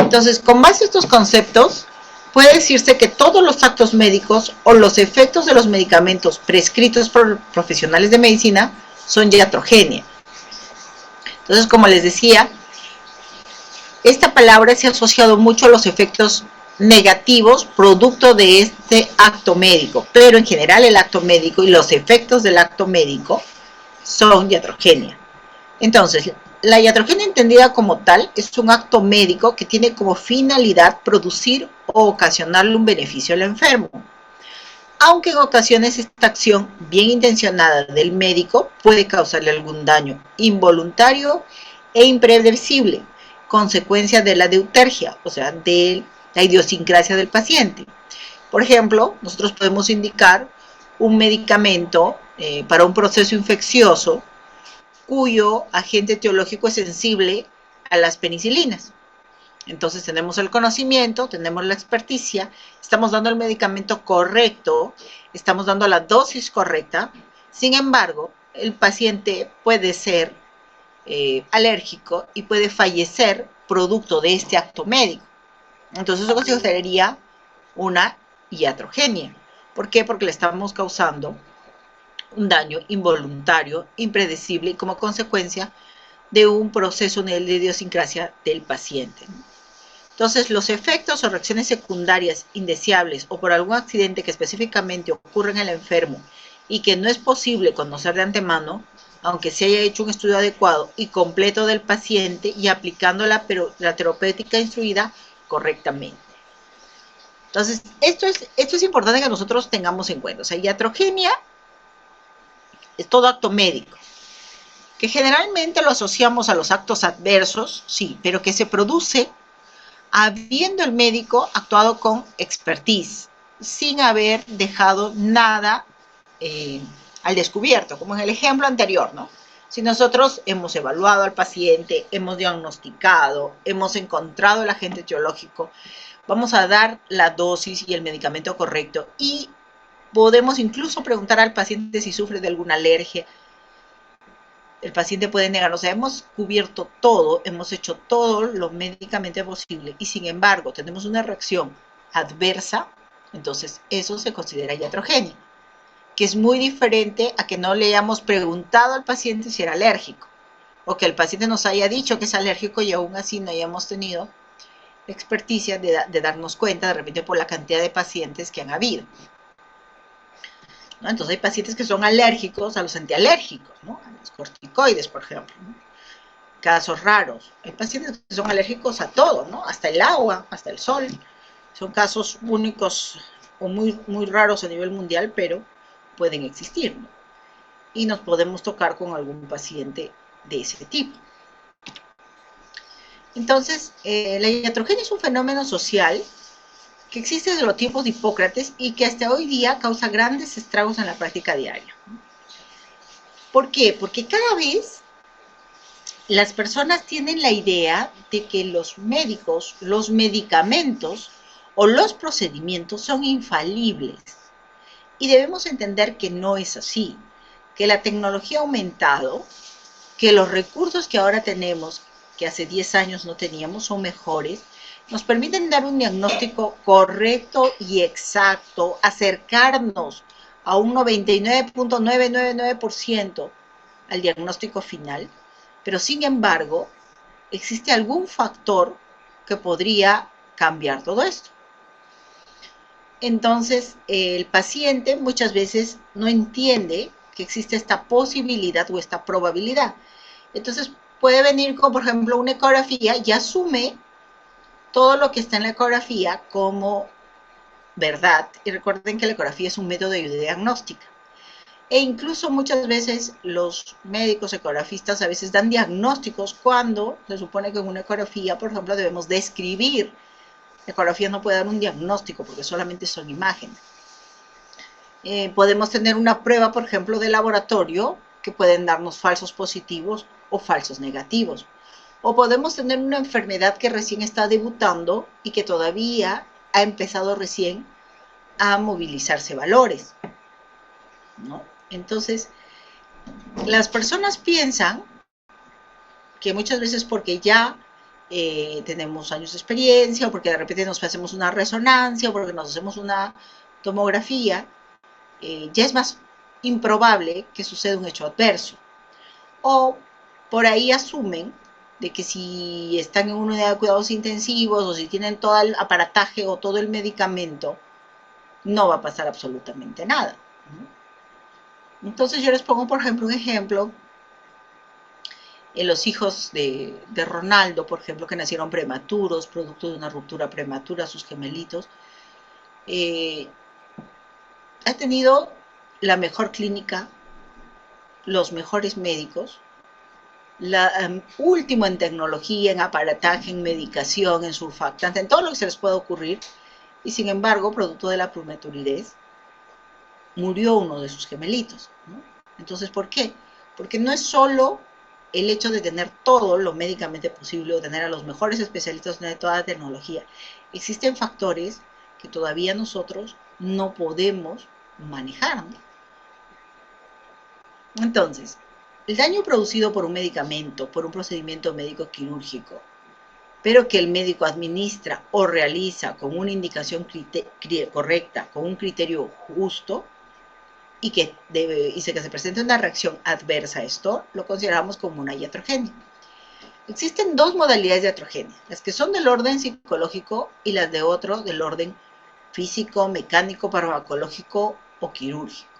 Entonces, con base a estos conceptos, puede decirse que todos los actos médicos o los efectos de los medicamentos prescritos por profesionales de medicina son iatrogenia. Entonces, como les decía, esta palabra se ha asociado mucho a los efectos negativos producto de este acto médico, pero en general el acto médico y los efectos del acto médico son iatrogenia. Entonces, la iatrogenia entendida como tal es un acto médico que tiene como finalidad producir o ocasionarle un beneficio al enfermo. Aunque en ocasiones esta acción bien intencionada del médico puede causarle algún daño involuntario e imprevisible, consecuencia de la deutergia, o sea, de la idiosincrasia del paciente. Por ejemplo, nosotros podemos indicar un medicamento para un proceso infeccioso cuyo agente etiológico es sensible a las penicilinas. Entonces tenemos el conocimiento, tenemos la experticia, estamos dando el medicamento correcto, estamos dando la dosis correcta. Sin embargo, el paciente puede ser alérgico y puede fallecer producto de este acto médico. Entonces eso consideraría una iatrogenia. ¿Por qué? Porque le estamos causando un daño involuntario, impredecible y como consecuencia de un proceso de idiosincrasia del paciente. Entonces, los efectos o reacciones secundarias indeseables o por algún accidente que específicamente ocurre en el enfermo y que no es posible conocer de antemano, aunque se haya hecho un estudio adecuado y completo del paciente y aplicando la terapéutica instruida correctamente. Entonces, esto es importante que nosotros tengamos en cuenta. O sea, iatrogenia es todo acto médico, que generalmente lo asociamos a los actos adversos, sí, pero que se produce habiendo el médico actuado con expertise, sin haber dejado nada al descubierto, como en el ejemplo anterior, ¿no? Si nosotros hemos evaluado al paciente, hemos diagnosticado, hemos encontrado el agente etiológico, vamos a dar la dosis y el medicamento correcto y podemos incluso preguntar al paciente si sufre de alguna alergia. El paciente puede negar, o sea, hemos cubierto todo, hemos hecho todo lo médicamente posible y sin embargo tenemos una reacción adversa, entonces eso se considera iatrogenia, que es muy diferente a que no le hayamos preguntado al paciente si era alérgico o que el paciente nos haya dicho que es alérgico y aún así no hayamos tenido la experticia de darnos cuenta de repente por la cantidad de pacientes que han habido. ¿No? Entonces hay pacientes que son alérgicos a los antialérgicos, ¿no? A los corticoides, por ejemplo, ¿no? Casos raros. Hay pacientes que son alérgicos a todo, ¿no? Hasta el agua, hasta el sol. Son casos únicos o muy, muy raros a nivel mundial, pero pueden existir, ¿no? Y nos podemos tocar con algún paciente de ese tipo. Entonces, la iatrogenia es un fenómeno social que existe desde los tiempos de Hipócrates y que hasta hoy día causa grandes estragos en la práctica diaria. ¿Por qué? Porque cada vez las personas tienen la idea de que los médicos, los medicamentos o los procedimientos son infalibles. Y debemos entender que no es así, que la tecnología ha aumentado, que los recursos que ahora tenemos, que hace 10 años no teníamos, son mejores, nos permiten dar un diagnóstico correcto y exacto, acercarnos a un 99.999% al diagnóstico final, pero sin embargo, existe algún factor que podría cambiar todo esto. Entonces, el paciente muchas veces no entiende que existe esta posibilidad o esta probabilidad. Entonces, puede venir con, por ejemplo, una ecografía y asume todo lo que está en la ecografía como verdad. Y recuerden que la ecografía es un método de diagnóstica. E incluso muchas veces los médicos ecografistas a veces dan diagnósticos cuando se supone que en una ecografía, por ejemplo, debemos describir. La ecografía no puede dar un diagnóstico porque solamente son imágenes. Podemos tener una prueba, por ejemplo, de laboratorio que pueden darnos falsos positivos o falsos negativos. O podemos tener una enfermedad que recién está debutando y que todavía ha empezado recién a movilizarse valores, ¿no? Entonces, las personas piensan que muchas veces porque ya tenemos años de experiencia, o porque de repente nos hacemos una resonancia, o porque nos hacemos una tomografía, ya es más improbable que suceda un hecho adverso. O por ahí asumen de que si están en una unidad de cuidados intensivos o si tienen todo el aparataje o todo el medicamento, no va a pasar absolutamente nada. Entonces yo les pongo, por ejemplo, un ejemplo. Los hijos de Ronaldo, por ejemplo, que nacieron prematuros, producto de una ruptura prematura, sus gemelitos, ha tenido la mejor clínica, los mejores médicos, último en tecnología, en aparataje, en medicación, en surfactante, en todo lo que se les pueda ocurrir, y sin embargo, producto de la prematuridad, murió uno de sus gemelitos, ¿no? Entonces, ¿por qué? Porque no es solo el hecho de tener todo lo médicamente posible o tener a los mejores especialistas de toda la tecnología. Existen factores que todavía nosotros no podemos manejar, ¿no? Entonces, el daño producido por un medicamento, por un procedimiento médico quirúrgico, pero que el médico administra o realiza con una indicación correcta, con un criterio justo, y que se presenta una reacción adversa a esto, lo consideramos como una iatrogenia. Existen dos modalidades de iatrogenia, las que son del orden psicológico y las de otro del orden físico, mecánico, farmacológico o quirúrgico.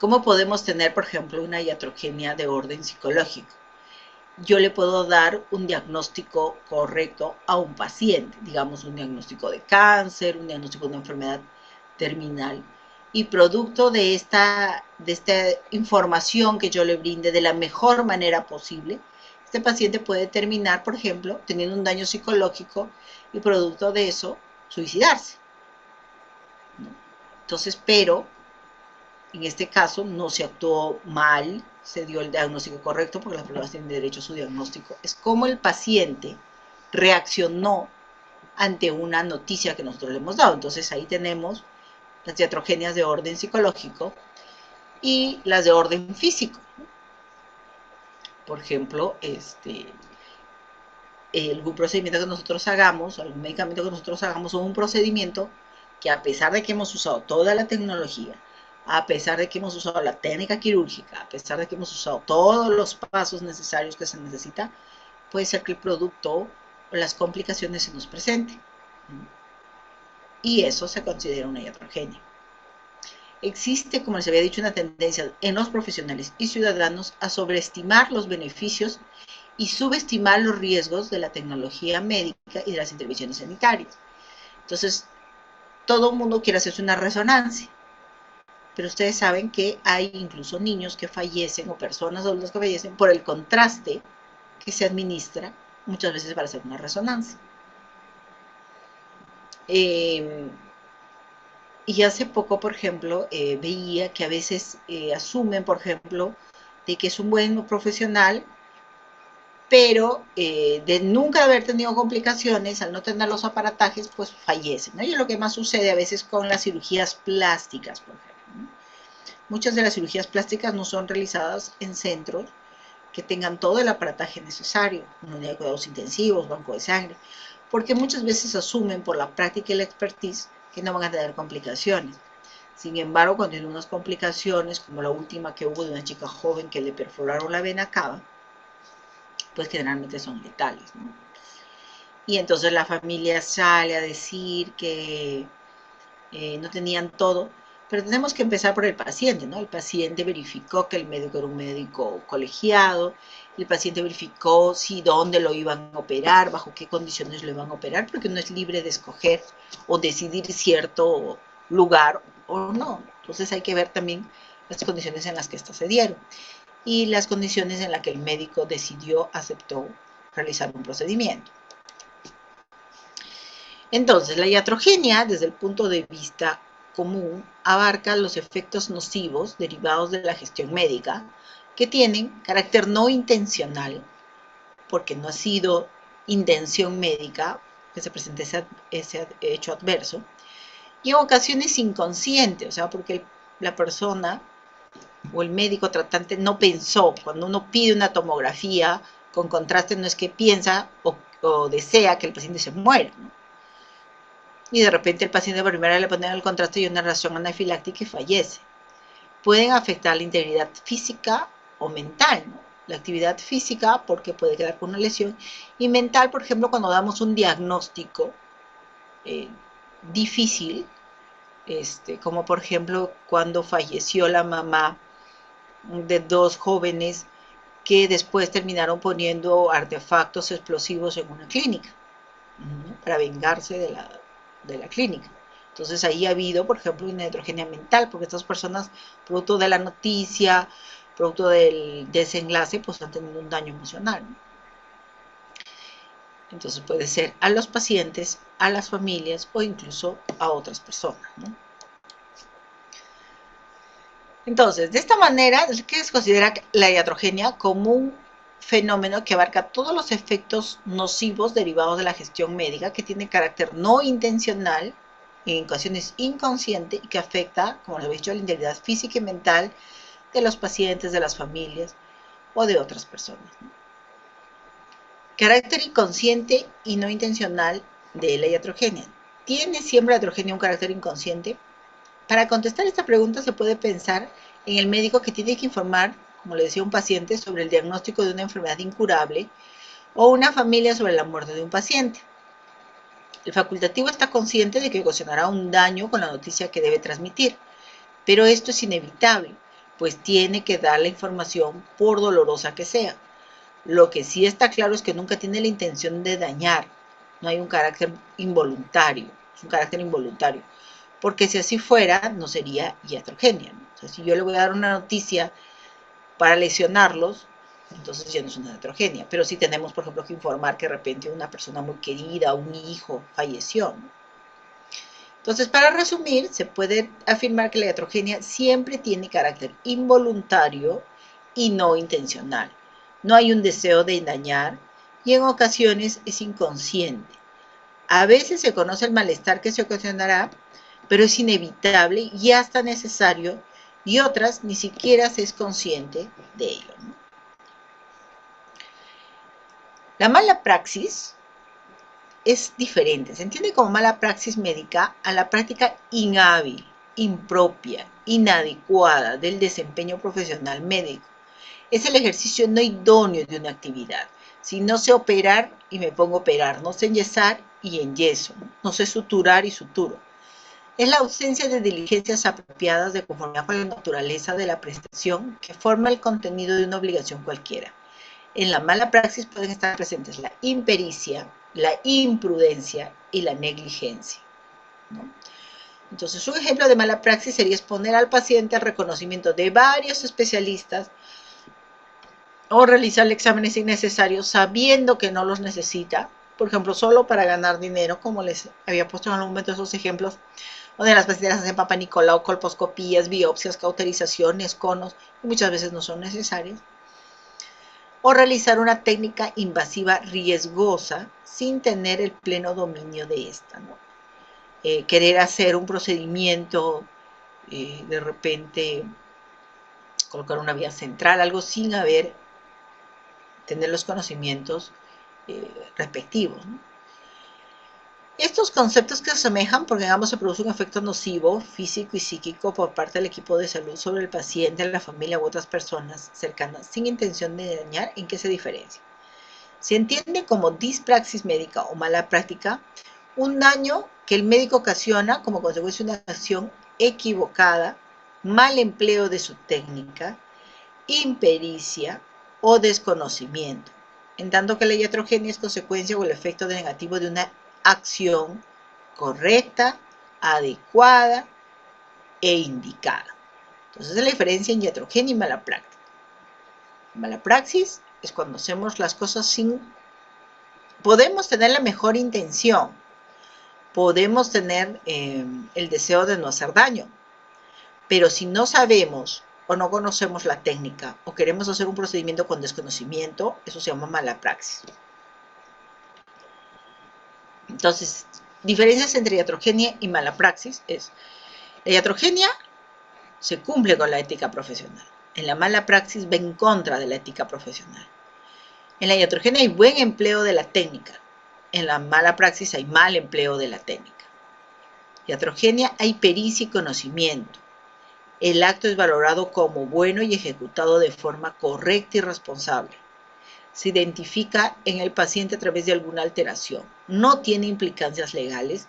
¿Cómo podemos tener, por ejemplo, una iatrogenia de orden psicológico? Yo le puedo dar un diagnóstico correcto a un paciente, digamos un diagnóstico de cáncer, un diagnóstico de una enfermedad terminal, y producto de esta información que yo le brinde de la mejor manera posible, este paciente puede terminar, por ejemplo, teniendo un daño psicológico y producto de eso, suicidarse, ¿no? Entonces, pero en este caso no se actuó mal, se dio el diagnóstico correcto porque las personas tienen derecho a su diagnóstico. Es como el paciente reaccionó ante una noticia que nosotros le hemos dado. Entonces ahí tenemos las iatrogenias de orden psicológico y las de orden físico. Por ejemplo, algún procedimiento que nosotros hagamos, algún medicamento que nosotros hagamos, o un procedimiento que a pesar de que hemos usado toda la tecnología, a pesar de que hemos usado la técnica quirúrgica, a pesar de que hemos usado todos los pasos necesarios que se necesita, puede ser que el producto o las complicaciones se nos presenten. Y eso se considera una iatrogenia. Existe, como les había dicho, una tendencia en los profesionales y ciudadanos a sobreestimar los beneficios y subestimar los riesgos de la tecnología médica y de las intervenciones sanitarias. Entonces, todo el mundo quiere hacerse una resonancia, pero ustedes saben que hay incluso niños que fallecen o personas adultas que fallecen por el contraste que se administra muchas veces para hacer una resonancia. Y hace poco, por ejemplo, veía que a veces asumen, por ejemplo, de que es un buen profesional, pero de nunca haber tenido complicaciones, al no tener los aparatajes, pues fallecen, ¿no? Y es lo que más sucede a veces con las cirugías plásticas, por ejemplo, ¿no? Muchas de las cirugías plásticas no son realizadas en centros que tengan todo el aparataje necesario, una unidad de cuidados intensivos, banco de sangre, porque muchas veces asumen por la práctica y la expertise que no van a tener complicaciones. Sin embargo, cuando tienen unas complicaciones, como la última que hubo de una chica joven que le perforaron la vena cava, pues generalmente son letales, ¿no? Y entonces la familia sale a decir que no tenían todo, pero tenemos que empezar por el paciente, ¿no? El paciente verificó que el médico era un médico colegiado, el paciente verificó si dónde lo iban a operar, bajo qué condiciones lo iban a operar, porque uno es libre de escoger o decidir cierto lugar o no. Entonces hay que ver también las condiciones en las que estas se dieron y las condiciones en las que el médico decidió, aceptó realizar un procedimiento. Entonces, la iatrogenia, desde el punto de vista común, abarca los efectos nocivos derivados de la gestión médica que tienen carácter no intencional, porque no ha sido intención médica que se presente ese hecho adverso, y en ocasiones inconsciente, o sea, porque la persona o el médico tratante no pensó. Cuando uno pide una tomografía con contraste no es que piensa o desea que el paciente se muera, ¿no? Y de repente el paciente por primera vez le ponen el contraste y una reacción anafiláctica y fallece. Pueden afectar la integridad física o mental, ¿no? La actividad física porque puede quedar con una lesión, y mental, por ejemplo, cuando damos un diagnóstico difícil, como por ejemplo cuando falleció la mamá de dos jóvenes que después terminaron poniendo artefactos explosivos en una clínica, ¿no? Para vengarse de la clínica. Entonces ahí ha habido, por ejemplo, una heterogeneidad mental, porque estas personas, producto de la noticia, producto del desenlace, pues han tenido un daño emocional, ¿no? Entonces puede ser a los pacientes, a las familias o incluso a otras personas, ¿no? Entonces, de esta manera, es que se considera la iatrogenia como un fenómeno que abarca todos los efectos nocivos derivados de la gestión médica, que tiene carácter no intencional, en ocasiones inconsciente, y que afecta, como les he dicho, la integridad física y mental de los pacientes, de las familias o de otras personas, ¿no? Carácter inconsciente y no intencional de la iatrogenia. ¿Tiene siempre la iatrogenia un carácter inconsciente? Para contestar esta pregunta se puede pensar en el médico que tiene que informar, como le decía, a un paciente sobre el diagnóstico de una enfermedad incurable o una familia sobre la muerte de un paciente. El facultativo está consciente de que ocasionará un daño con la noticia que debe transmitir, pero esto es inevitable, pues tiene que dar la información por dolorosa que sea. Lo que sí está claro es que nunca tiene la intención de dañar, no hay un carácter involuntario, es un carácter involuntario. Porque si así fuera, no sería iatrogenia, ¿no? O sea, si yo le voy a dar una noticia para lesionarlos, entonces ya no es una iatrogenia. Pero sí tenemos, por ejemplo, que informar que de repente una persona muy querida, un hijo, falleció, ¿no? Entonces, para resumir, se puede afirmar que la iatrogenia siempre tiene carácter involuntario y no intencional. No hay un deseo de dañar y en ocasiones es inconsciente. A veces se conoce el malestar que se ocasionará, pero es inevitable y hasta necesario, y otras ni siquiera se es consciente de ello, ¿no? La mala praxis es diferente, se entiende como mala praxis médica a la práctica inhábil, impropia, inadecuada del desempeño profesional médico. Es el ejercicio no idóneo de una actividad. Si no sé operar y me pongo a operar, no sé enyesar y enyeso, no sé suturar y suturo. Es la ausencia de diligencias apropiadas de conformidad con la naturaleza de la prestación que forma el contenido de una obligación cualquiera. En la mala praxis pueden estar presentes la impericia, la imprudencia y la negligencia, ¿no? Entonces, un ejemplo de mala praxis sería exponer al paciente al reconocimiento de varios especialistas o realizarle exámenes innecesarios sabiendo que no los necesita, por ejemplo, solo para ganar dinero, como les había puesto en algún momento esos ejemplos, donde las pacientes hacen Papa Nicolau, colposcopías, biopsias, cauterizaciones, conos, y muchas veces no son necesarias. O realizar una técnica invasiva riesgosa sin tener el pleno dominio de esta, ¿no? Querer hacer un procedimiento, de repente colocar una vía central, algo sin tener los conocimientos respectivos, ¿no? Estos conceptos que se asemejan porque en ambos se produce un efecto nocivo físico y psíquico por parte del equipo de salud sobre el paciente, la familia u otras personas cercanas sin intención de dañar. ¿En qué se diferencia? Se entiende como dispraxis médica o mala práctica un daño que el médico ocasiona como consecuencia de una acción equivocada, mal empleo de su técnica, impericia o desconocimiento, en tanto que la iatrogenia es consecuencia o el efecto negativo de una acción correcta, adecuada e indicada. Entonces, es la diferencia en iatrogenia y mala práctica. Mala praxis es cuando hacemos las cosas sin... Podemos tener la mejor intención, podemos tener el deseo de no hacer daño, pero si no sabemos o no conocemos la técnica o queremos hacer un procedimiento con desconocimiento, eso se llama mala praxis. Entonces, diferencias entre iatrogenia y mala praxis es: la iatrogenia se cumple con la ética profesional. En la mala praxis va en contra de la ética profesional. En la iatrogenia hay buen empleo de la técnica. En la mala praxis hay mal empleo de la técnica. Iatrogenia hay pericia y conocimiento. El acto es valorado como bueno y ejecutado de forma correcta y responsable. Se identifica en el paciente a través de alguna alteración. No tiene implicancias legales,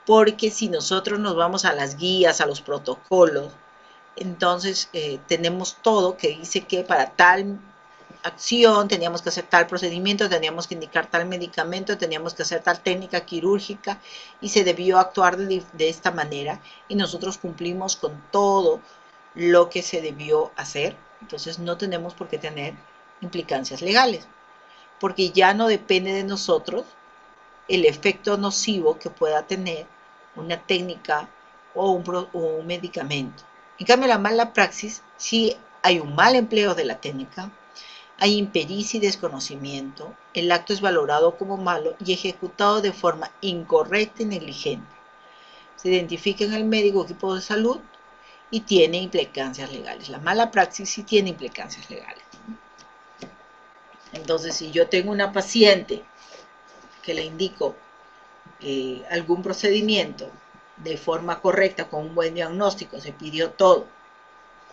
porque si nosotros nos vamos a las guías, a los protocolos, entonces tenemos todo que dice que para tal acción teníamos que hacer tal procedimiento, teníamos que indicar tal medicamento, teníamos que hacer tal técnica quirúrgica y se debió actuar de esta manera y nosotros cumplimos con todo lo que se debió hacer. Entonces no tenemos por qué tener implicancias legales, porque ya no depende de nosotros el efecto nocivo que pueda tener una técnica o un medicamento. En cambio, la mala praxis, sí hay un mal empleo de la técnica, hay impericia y desconocimiento, el acto es valorado como malo y ejecutado de forma incorrecta y negligente. Se identifica en el médico o equipo de salud y tiene implicancias legales. La mala praxis sí tiene implicancias legales. Entonces, si yo tengo una paciente que le indico algún procedimiento de forma correcta, con un buen diagnóstico, se pidió todo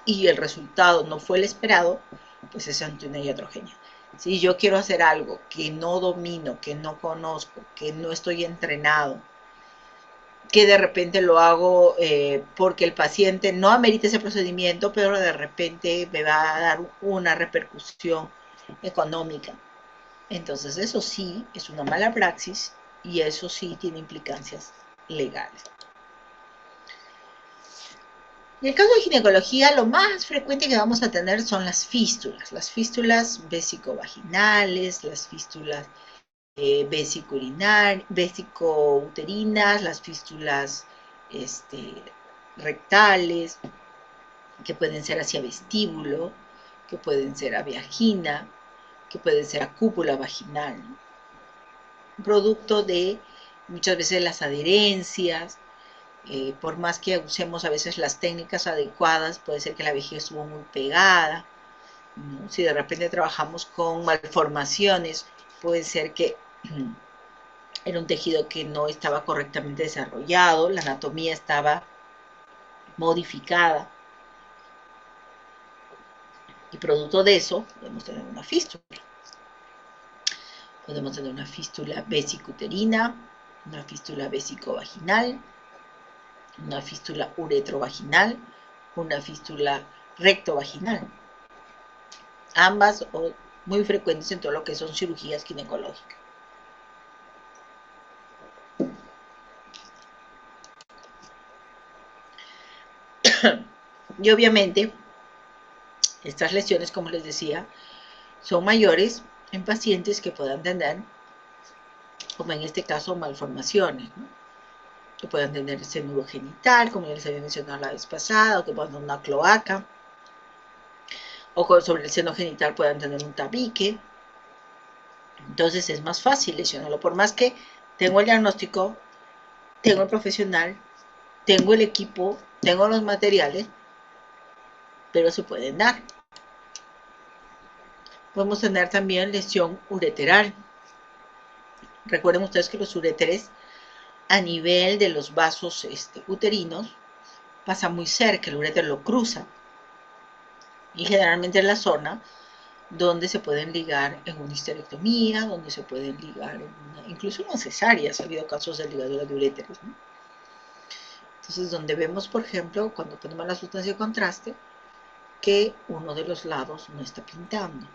y el resultado no fue el esperado, pues es ante una iatrogenia. Si yo quiero hacer algo que no domino, que no conozco, que no estoy entrenado, que de repente lo hago porque el paciente no amerita ese procedimiento, pero de repente me va a dar una repercusión económica. Entonces eso sí es una mala praxis y eso sí tiene implicancias legales. En el caso de ginecología, lo más frecuente que vamos a tener son las fístulas vesicovaginales, las fístulas vesicouterinas, las fístulas rectales, que pueden ser hacia vestíbulo, que pueden ser a vagina, que pueden ser a cúpula vaginal, ¿no? Producto de muchas veces las adherencias, por más que usemos a veces las técnicas adecuadas, puede ser que la vejiga estuvo muy pegada, ¿no? Si de repente trabajamos con malformaciones, puede ser que era un tejido que no estaba correctamente desarrollado, la anatomía estaba modificada, y producto de eso podemos tener una fístula. Podemos tener una fístula vesicuterina, una fístula vesicovaginal, una fístula uretrovaginal, una fístula rectovaginal. Ambas muy frecuentes en todo lo que son cirugías ginecológicas. Y obviamente, estas lesiones, como les decía, son mayores en pacientes que puedan tener, como en este caso, malformaciones, ¿no? Que puedan tener seno genital, como ya les había mencionado la vez pasada, o que puedan tener una cloaca, o sobre el seno genital puedan tener un tabique. Entonces es más fácil lesionarlo, por más que tengo el diagnóstico, tengo el profesional, tengo el equipo, tengo los materiales, pero se pueden dar. Podemos tener también lesión ureteral. Recuerden ustedes que los uréteres a nivel de los vasos uterinos pasa muy cerca, el uréter lo cruza y generalmente es la zona donde se pueden ligar en una histerectomía, donde se pueden ligar en incluso una cesárea, ha habido casos de ligadura de uréteres, ¿no? Entonces, donde vemos, por ejemplo, cuando ponemos la sustancia de contraste, que uno de los lados no está pintando.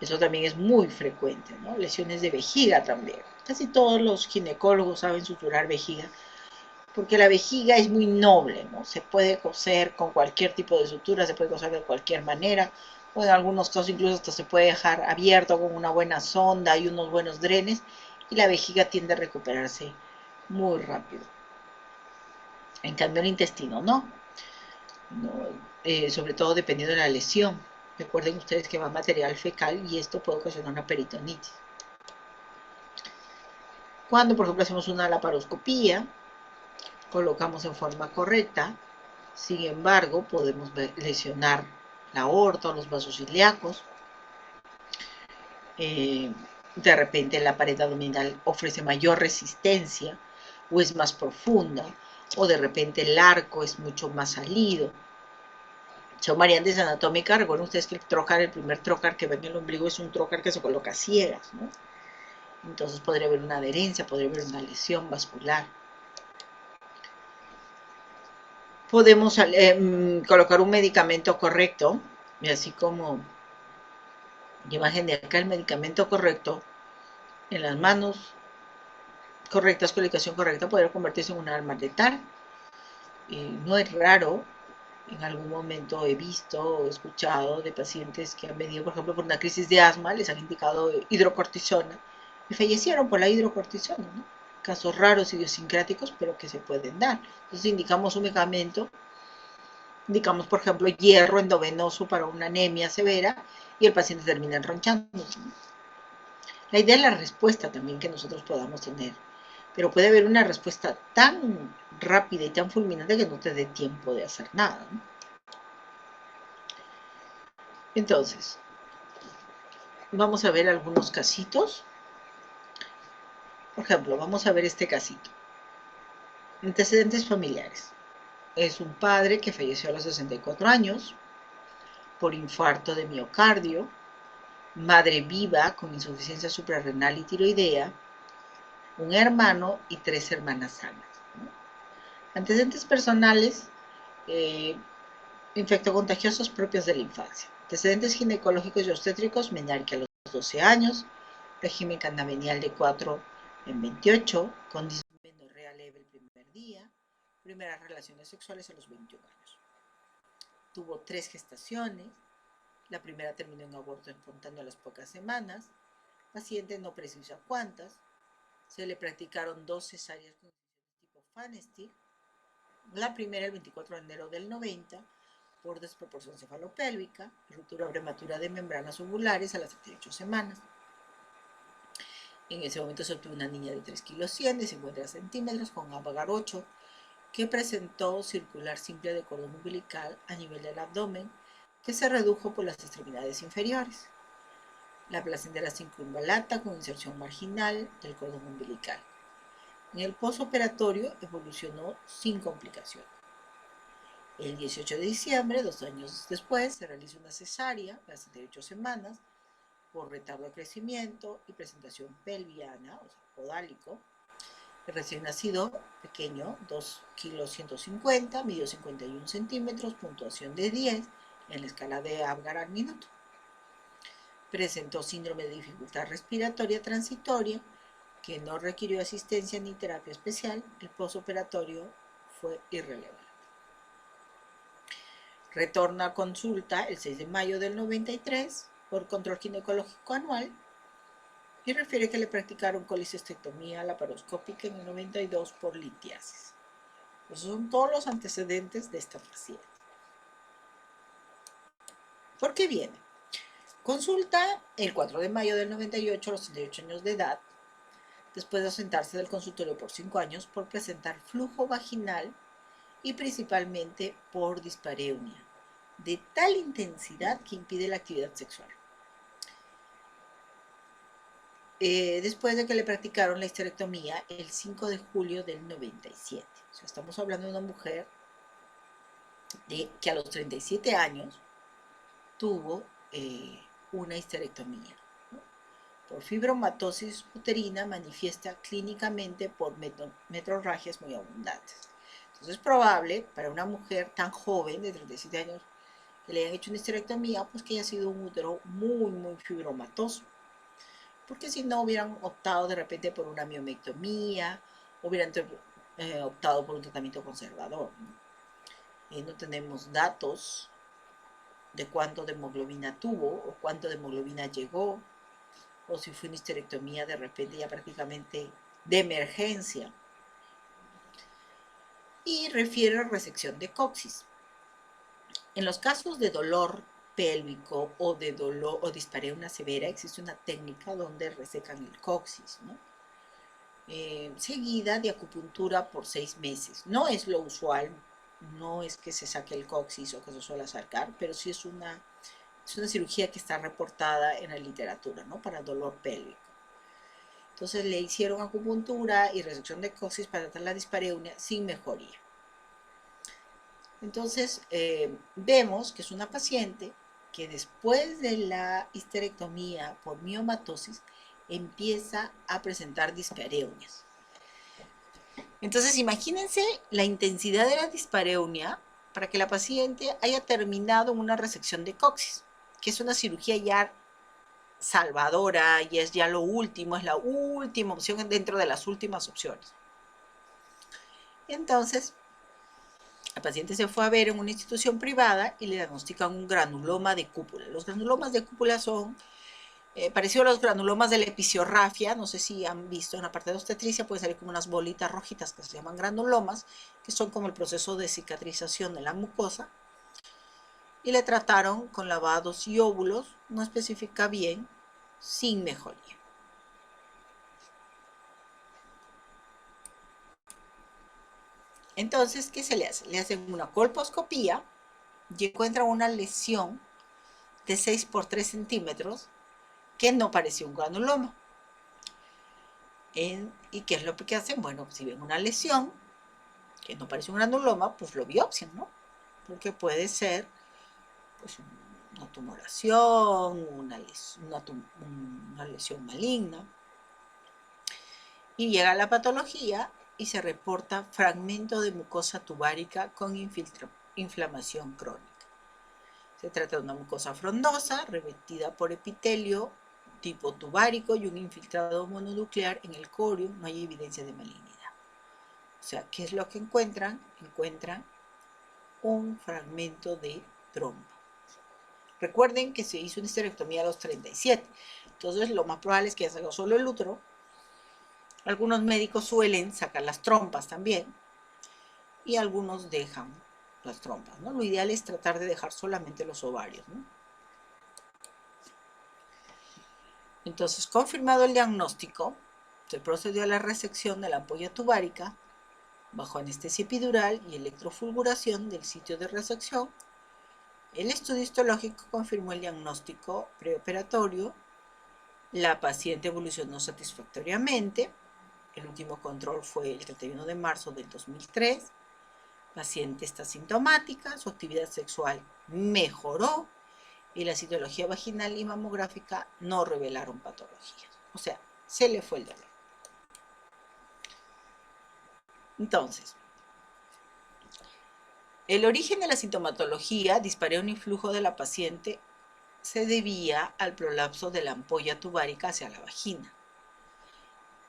Eso también es muy frecuente, ¿no? Lesiones de vejiga también. Casi todos los ginecólogos saben suturar vejiga, porque la vejiga es muy noble, ¿no? Se puede coser con cualquier tipo de sutura, se puede coser de cualquier manera, o en algunos casos incluso hasta se puede dejar abierto con una buena sonda y unos buenos drenes, y la vejiga tiende a recuperarse muy rápido. En cambio el intestino no, sobre todo dependiendo de la lesión. Recuerden ustedes que va material fecal y esto puede ocasionar una peritonitis. Cuando, por ejemplo, hacemos una laparoscopía, colocamos en forma correcta, sin embargo, podemos lesionar la aorta o los vasos ilíacos. De repente la pared abdominal ofrece mayor resistencia o es más profunda, o de repente el arco es mucho más salido. Son variantes anatómicas. Recuerden ustedes que el primer trocar que ven en el ombligo es un trocar que se coloca a ciegas, ¿no? Entonces podría haber una adherencia, podría haber una lesión vascular. Podemos colocar un medicamento correcto, y así como imagen de acá, el medicamento correcto en las manos correctas, con la indicación correcta, podría convertirse en un arma letal. No es raro, en algún momento he visto o escuchado de pacientes que han venido, por ejemplo, por una crisis de asma, les han indicado hidrocortisona y fallecieron por la hidrocortisona, ¿no? Casos raros, idiosincráticos, pero que se pueden dar. Entonces indicamos un medicamento, indicamos, por ejemplo, hierro endovenoso para una anemia severa y el paciente termina enronchándose, ¿no? La idea es la respuesta también que nosotros podamos tener, pero puede haber una respuesta tan rápida y tan fulminante que no te dé tiempo de hacer nada, ¿no? Entonces, vamos a ver algunos casitos. Por ejemplo, vamos a ver este casito. Antecedentes familiares. Es un padre que falleció a los 64 años por infarto de miocardio, madre viva con insuficiencia suprarrenal y tiroidea, un hermano y 3 hermanas sanas, ¿no? Antecedentes personales, infectocontagiosos propios de la infancia. Antecedentes ginecológicos y obstétricos, menarquia a los 12 años, régimen cannavenial de 4 en 28, con dismenorrea leve el primer día, primeras relaciones sexuales a los 21 años. Tuvo 3 gestaciones, la primera terminó en aborto espontáneo a las pocas semanas, paciente no precisa cuántas, se le practicaron 2 cesáreas con tipo Fanestick, la primera el 24 de enero del 90, por desproporción cefalopélvica, ruptura prematura de membranas ovulares a las 78 semanas. En ese momento se obtuvo una niña de 3 kilos 100, de 50 centímetros, con Apgar 8, que presentó circular simple de cordón umbilical a nivel del abdomen, que se redujo por las extremidades inferiores. La placenta era circunvalata con inserción marginal del cordón umbilical. En el posoperatorio evolucionó sin complicación. El 18 de diciembre, 2 años después, se realiza una cesárea a las 78 semanas por retardo de crecimiento y presentación pelviana, o sea, podálico. El recién nacido, pequeño, 2 kilos 150, midió 51 centímetros, puntuación de 10 en la escala de Apgar al minuto. Presentó síndrome de dificultad respiratoria transitoria, que no requirió asistencia ni terapia especial. El posoperatorio fue irrelevante. Retorna a consulta el 6 de mayo del 93 por control ginecológico anual y refiere que le practicaron colicistectomía laparoscópica en el 92 por litiasis. Esos son todos los antecedentes de esta paciente. ¿Por qué viene? Consulta el 4 de mayo del 98 a los 38 años de edad, después de ausentarse del consultorio por 5 años por presentar flujo vaginal y principalmente por dispareunia, de tal intensidad que impide la actividad sexual. Después de que le practicaron la histerectomía el 5 de julio del 97. O sea, estamos hablando de una mujer que a los 37 años tuvo una histerectomía, ¿no? Por fibromatosis uterina manifiesta clínicamente por metrorragias muy abundantes. Entonces es probable para una mujer tan joven de 37 años que le hayan hecho una histerectomía, pues que haya sido un útero muy, muy fibromatoso. Porque si no hubieran optado de repente por una miomectomía, hubieran optado por un tratamiento conservador, ¿no? No tenemos datos de cuánto de hemoglobina tuvo o cuánto de hemoglobina llegó, o si fue una histerectomía de repente ya prácticamente de emergencia. Y refiere a resección de coxis. En los casos de dolor pélvico o de dolor o dispareunia severa, existe una técnica donde resecan el coxis, ¿no? Seguida de acupuntura por 6 meses. No es lo usual, no es que se saque el coxis o que se suele sacar, pero sí es una Es una cirugía que está reportada en la literatura, ¿no? Para dolor pélvico. Entonces le hicieron acupuntura y resección de coxis para tratar la dispareunia sin mejoría. Entonces vemos que es una paciente que después de la histerectomía por miomatosis empieza a presentar dispareunias. Entonces imagínense la intensidad de la dispareunia para que la paciente haya terminado una resección de coxis, que es una cirugía ya salvadora y es ya lo último, es la última opción dentro de las últimas opciones. Entonces, la paciente se fue a ver en una institución privada y le diagnostican un granuloma de cúpula. Los granulomas de cúpula son parecidos a los granulomas de la episiorrafia, no sé si han visto en la parte de obstetricia, pueden salir como unas bolitas rojitas que se llaman granulomas, que son como el proceso de cicatrización de la mucosa. Y le trataron con lavados y óvulos, no especifica bien, sin mejoría. Entonces, ¿qué se le hace? Le hacen una colposcopía y encuentran una lesión de 6 por 3 centímetros que no parecía un granuloma. ¿Y qué es lo que hacen? Bueno, si ven una lesión que no parece un granuloma, pues lo biopsian, ¿no? Porque puede ser pues, una tumoración, una lesión maligna. Y llega la patología y se reporta fragmento de mucosa tubárica con inflamación crónica. Se trata de una mucosa frondosa revestida por epitelio tipo tubárico y un infiltrado mononuclear en el corium. No hay evidencia de malignidad. O sea, ¿qué es lo que encuentran? Encuentran un fragmento de trompa. Recuerden que se hizo una histerectomía a los 37. Entonces, lo más probable es que ya salga solo el útero. Algunos médicos suelen sacar las trompas también. Y algunos dejan las trompas, ¿no? Lo ideal es tratar de dejar solamente los ovarios, ¿no? Entonces, confirmado el diagnóstico, se procedió a la resección de la ampolla tubárica bajo anestesia epidural y electrofulguración del sitio de resección. El estudio histológico confirmó el diagnóstico preoperatorio. La paciente evolucionó satisfactoriamente. El último control fue el 31 de marzo del 2003. La paciente está sintomática, su actividad sexual mejoró y la citología vaginal y mamográfica no revelaron patologías. O sea, se le fue el dolor. Entonces, el origen de la sintomatología, dispareunia y flujo de la paciente, se debía al prolapso de la ampolla tubárica hacia la vagina.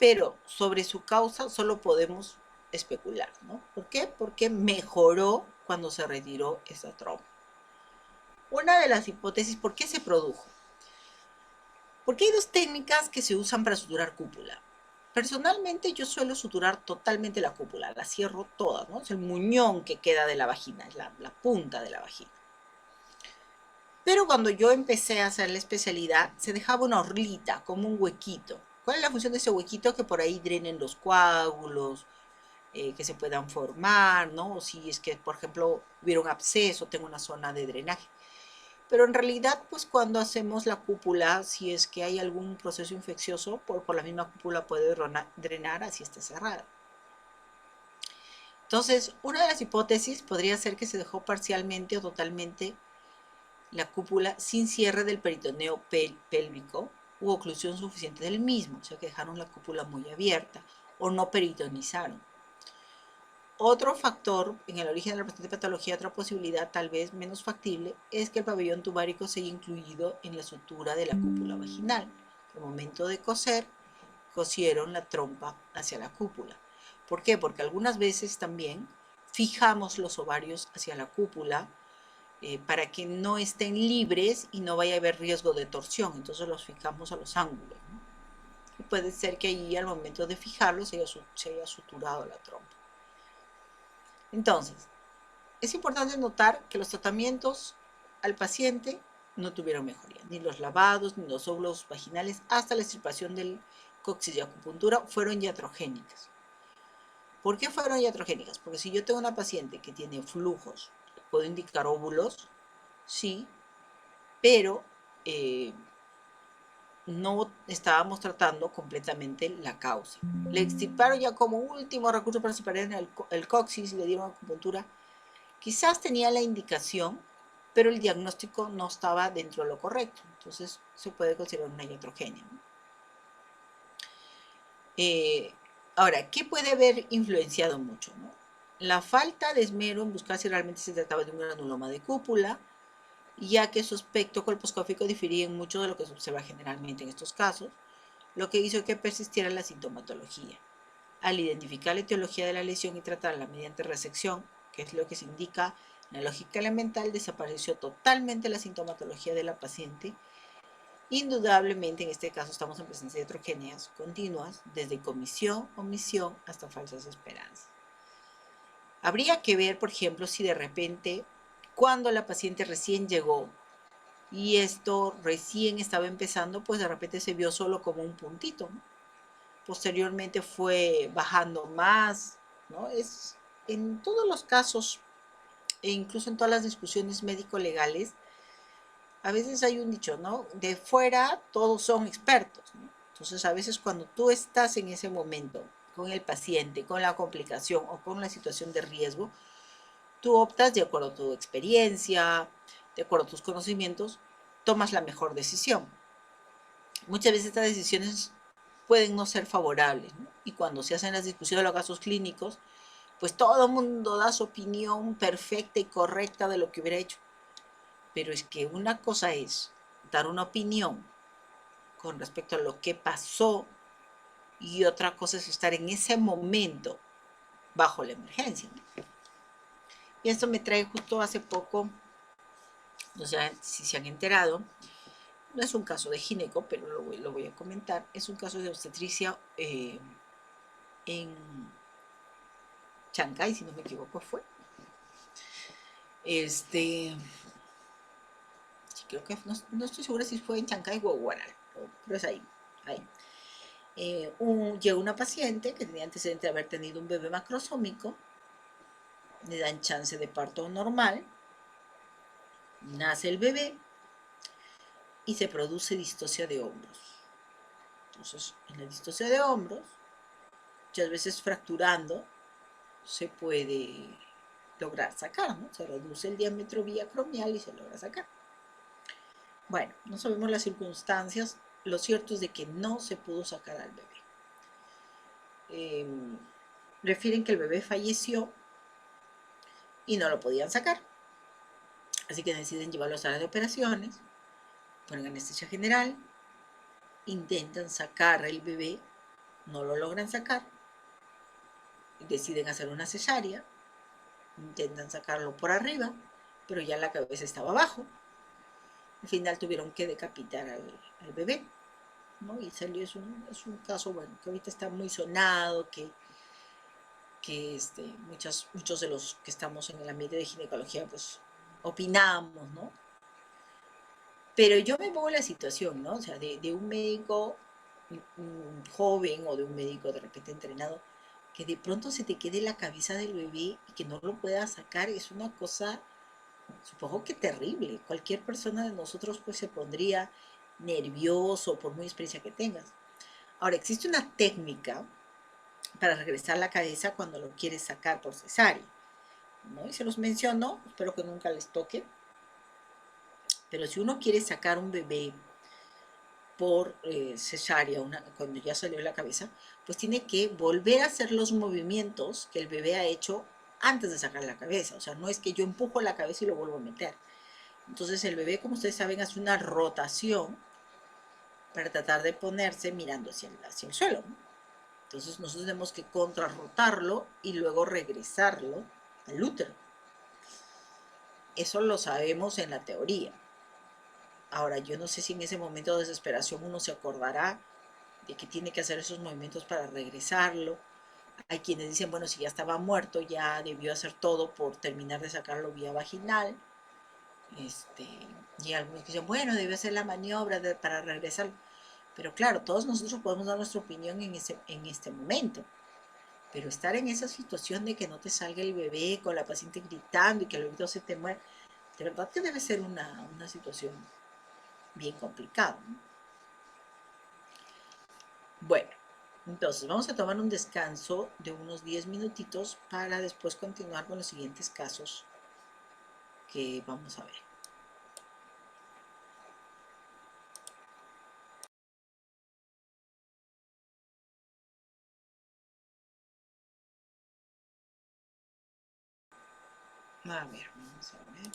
Pero sobre su causa solo podemos especular, ¿no? ¿Por qué? Porque mejoró cuando se retiró esa trompa. Una de las hipótesis, ¿por qué se produjo? Porque hay dos técnicas que se usan para suturar cúpula. Personalmente yo suelo suturar totalmente la cúpula, la cierro toda, ¿no? Es el muñón que queda de la vagina, es la punta de la vagina. Pero cuando yo empecé a hacer la especialidad, se dejaba una orlita, como un huequito. ¿Cuál es la función de ese huequito? Que por ahí drenen los coágulos, que se puedan formar, ¿no? O si es que, por ejemplo, hubiera un absceso, tengo una zona de drenaje. Pero en realidad, pues cuando hacemos la cúpula, si es que hay algún proceso infeccioso, por la misma cúpula puede drenar, así esté cerrada. Entonces, una de las hipótesis podría ser que se dejó parcialmente o totalmente la cúpula sin cierre del peritoneo pélvico u oclusión suficiente del mismo, o sea que dejaron la cúpula muy abierta o no peritonizaron. Otro factor en el origen de la presente patología, otra posibilidad tal vez menos factible, es que el pabellón tubárico se haya incluido en la sutura de la cúpula vaginal. Al momento de coser, cosieron la trompa hacia la cúpula. ¿Por qué? Porque algunas veces también fijamos los ovarios hacia la cúpula para que no estén libres y no vaya a haber riesgo de torsión. Entonces los fijamos a los ángulos, ¿no? Y puede ser que ahí al momento de fijarlos se haya suturado la trompa. Entonces, es importante notar que los tratamientos al paciente no tuvieron mejoría, ni los lavados, ni los óvulos vaginales, hasta la extirpación del coxis y acupuntura fueron iatrogénicas. ¿Por qué fueron iatrogénicas? Porque si yo tengo una paciente que tiene flujos, puedo indicar óvulos, sí, pero no estábamos tratando completamente la causa. Le extirparon ya como último recurso para superar el coxis, le dieron acupuntura. Quizás tenía la indicación, pero el diagnóstico no estaba dentro de lo correcto. Entonces se puede considerar una iatrogenia, ¿no? Ahora, ¿qué puede haber influenciado mucho, ¿no? La falta de esmero en buscar si realmente se trataba de un granuloma de cúpula, ya que su aspecto colposcópico difería en mucho de lo que se observa generalmente en estos casos, lo que hizo que persistiera la sintomatología. Al identificar la etiología de la lesión y tratarla mediante resección, que es lo que se indica en la lógica elemental, desapareció totalmente la sintomatología de la paciente. Indudablemente, en este caso estamos en presencia de heterogéneas continuas, desde comisión, omisión, hasta falsas esperanzas. Habría que ver, por ejemplo, si de repente, cuando la paciente recién llegó y esto recién estaba empezando, pues de repente se vio solo como un puntito, ¿no? Posteriormente fue bajando más, ¿no? Es en todos los casos, e incluso en todas las discusiones médico-legales, a veces hay un dicho, ¿no? De fuera todos son expertos, ¿no? Entonces, a veces cuando tú estás en ese momento con el paciente, con la complicación o con la situación de riesgo, tú optas de acuerdo a tu experiencia, de acuerdo a tus conocimientos, tomas la mejor decisión. Muchas veces estas decisiones pueden no ser favorables, ¿no? Y cuando se hacen las discusiones de los casos clínicos, pues todo el mundo da su opinión perfecta y correcta de lo que hubiera hecho. Pero es que una cosa es dar una opinión con respecto a lo que pasó y otra cosa es estar en ese momento bajo la emergencia, ¿no? Y esto me trae justo hace poco, no sé si se han enterado, no es un caso de gineco, pero lo voy a comentar, es un caso de obstetricia en Chancay, si no me equivoco fue. Creo que no estoy segura si fue en Chancay o Guaral, pero es ahí. Llega una paciente que tenía antecedente de haber tenido un bebé macrosómico, le dan chance de parto normal, nace el bebé y se produce distocia de hombros. Entonces, en la distocia de hombros, muchas veces fracturando, se puede lograr sacar, ¿no? Se reduce el diámetro biacromial y se logra sacar. Bueno, no sabemos las circunstancias, lo cierto es de que no se pudo sacar al bebé. Refieren que el bebé falleció y no lo podían sacar. Así que deciden llevarlo a la sala de operaciones, ponen anestesia general, intentan sacar el bebé, no lo logran sacar, deciden hacer una cesárea, intentan sacarlo por arriba, pero ya la cabeza estaba abajo. Al final tuvieron que decapitar al bebé, ¿no? Y salió, es un caso, bueno, que ahorita está muy sonado, que muchos de los que estamos en el ambiente de ginecología, pues, opinamos, ¿no? Pero yo me pongo en la situación, ¿no? O sea, de un médico joven o de un médico de repente entrenado, que de pronto se te quede la cabeza del bebé y que no lo puedas sacar, es una cosa, supongo que terrible. Cualquier persona de nosotros pues se pondría nervioso por muy experiencia que tengas. Ahora, existe una técnica para regresar la cabeza cuando lo quieres sacar por cesárea, ¿no? Y se los menciono, espero que nunca les toque. Pero si uno quiere sacar un bebé por cesárea, cuando ya salió la cabeza, pues tiene que volver a hacer los movimientos que el bebé ha hecho antes de sacar la cabeza. O sea, no es que yo empujo la cabeza y lo vuelvo a meter. Entonces el bebé, como ustedes saben, hace una rotación para tratar de ponerse mirando hacia el suelo, ¿no? Entonces nosotros tenemos que contrarrotarlo y luego regresarlo al útero. Eso lo sabemos en la teoría. Ahora, yo no sé si en ese momento de desesperación uno se acordará de que tiene que hacer esos movimientos para regresarlo. Hay quienes dicen, bueno, si ya estaba muerto, ya debió hacer todo por terminar de sacarlo vía vaginal. Y algunos dicen, bueno, debió hacer la maniobra para regresarlo. Pero claro, todos nosotros podemos dar nuestra opinión en este momento. Pero estar en esa situación de que no te salga el bebé con la paciente gritando y que el bebé se te muera, de verdad que debe ser una situación bien complicado, ¿no? Bueno, entonces vamos a tomar un descanso de unos 10 minutitos para después continuar con los siguientes casos que vamos a ver. Vamos a ver.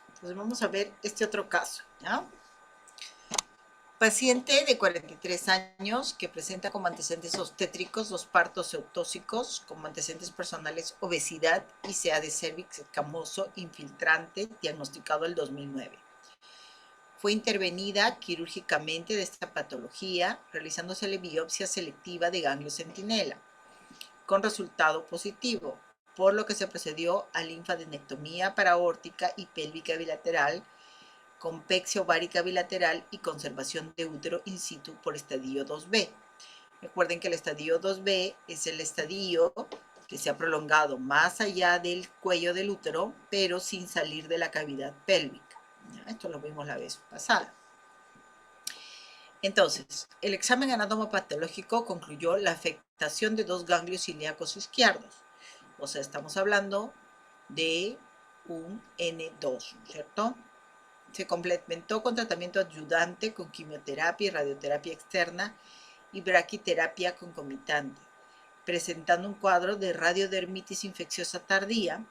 Entonces vamos a ver este otro caso, ¿ya? Paciente de 43 años que presenta como antecedentes obstétricos los partos eutóxicos, como antecedentes personales obesidad y CA de cervix escamoso infiltrante, diagnosticado el 2009. Fue intervenida quirúrgicamente de esta patología, realizándosele biopsia selectiva de ganglio centinela, con resultado positivo, por lo que se procedió a linfadenectomía paraórtica y pélvica bilateral, con pexia ovárica bilateral y conservación de útero in situ por estadio 2B. Recuerden que el estadio 2B es el estadio que se ha prolongado más allá del cuello del útero, pero sin salir de la cavidad pélvica. Esto lo vimos la vez pasada. Entonces, el examen anatomopatológico concluyó la afectación de 2 ganglios ilíacos izquierdos. O sea, estamos hablando de un N2, ¿cierto? Se complementó con tratamiento adyuvante con quimioterapia y radioterapia externa y braquiterapia concomitante, presentando un cuadro de radiodermitis infecciosa tardía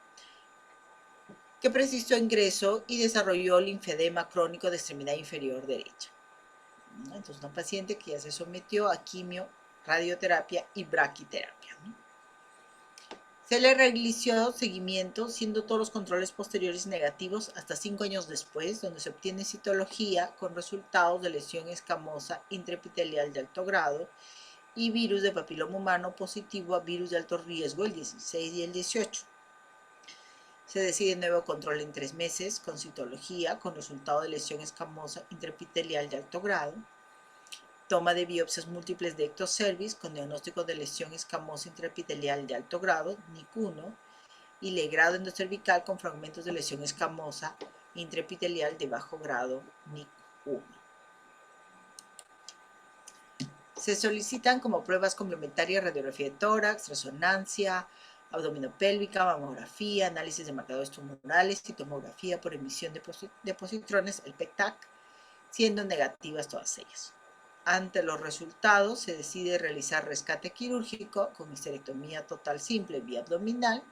que persistió ingreso y desarrolló linfedema crónico de extremidad inferior derecha. Entonces, una paciente que ya se sometió a quimio, radioterapia y braquiterapia, ¿no? Se le realizó seguimiento, siendo todos los controles posteriores negativos hasta 5 años después, donde se obtiene citología con resultados de lesión escamosa intraepitelial de alto grado y virus de papiloma humano positivo a virus de alto riesgo, el 16 y el 18. Se decide nuevo control en 3 meses con citología con resultado de lesión escamosa intraepitelial de alto grado, toma de biopsias múltiples de ectocervix con diagnóstico de lesión escamosa intraepitelial de alto grado, NIC1, y legrado endocervical con fragmentos de lesión escamosa intraepitelial de bajo grado, NIC1. Se solicitan como pruebas complementarias radiografía de tórax, resonancia, abdominopélvica, mamografía, análisis de marcadores tumorales y tomografía por emisión de positrones, el PET-TAC, siendo negativas todas ellas. Ante los resultados, se decide realizar rescate quirúrgico con histerectomía total simple vía abdominal.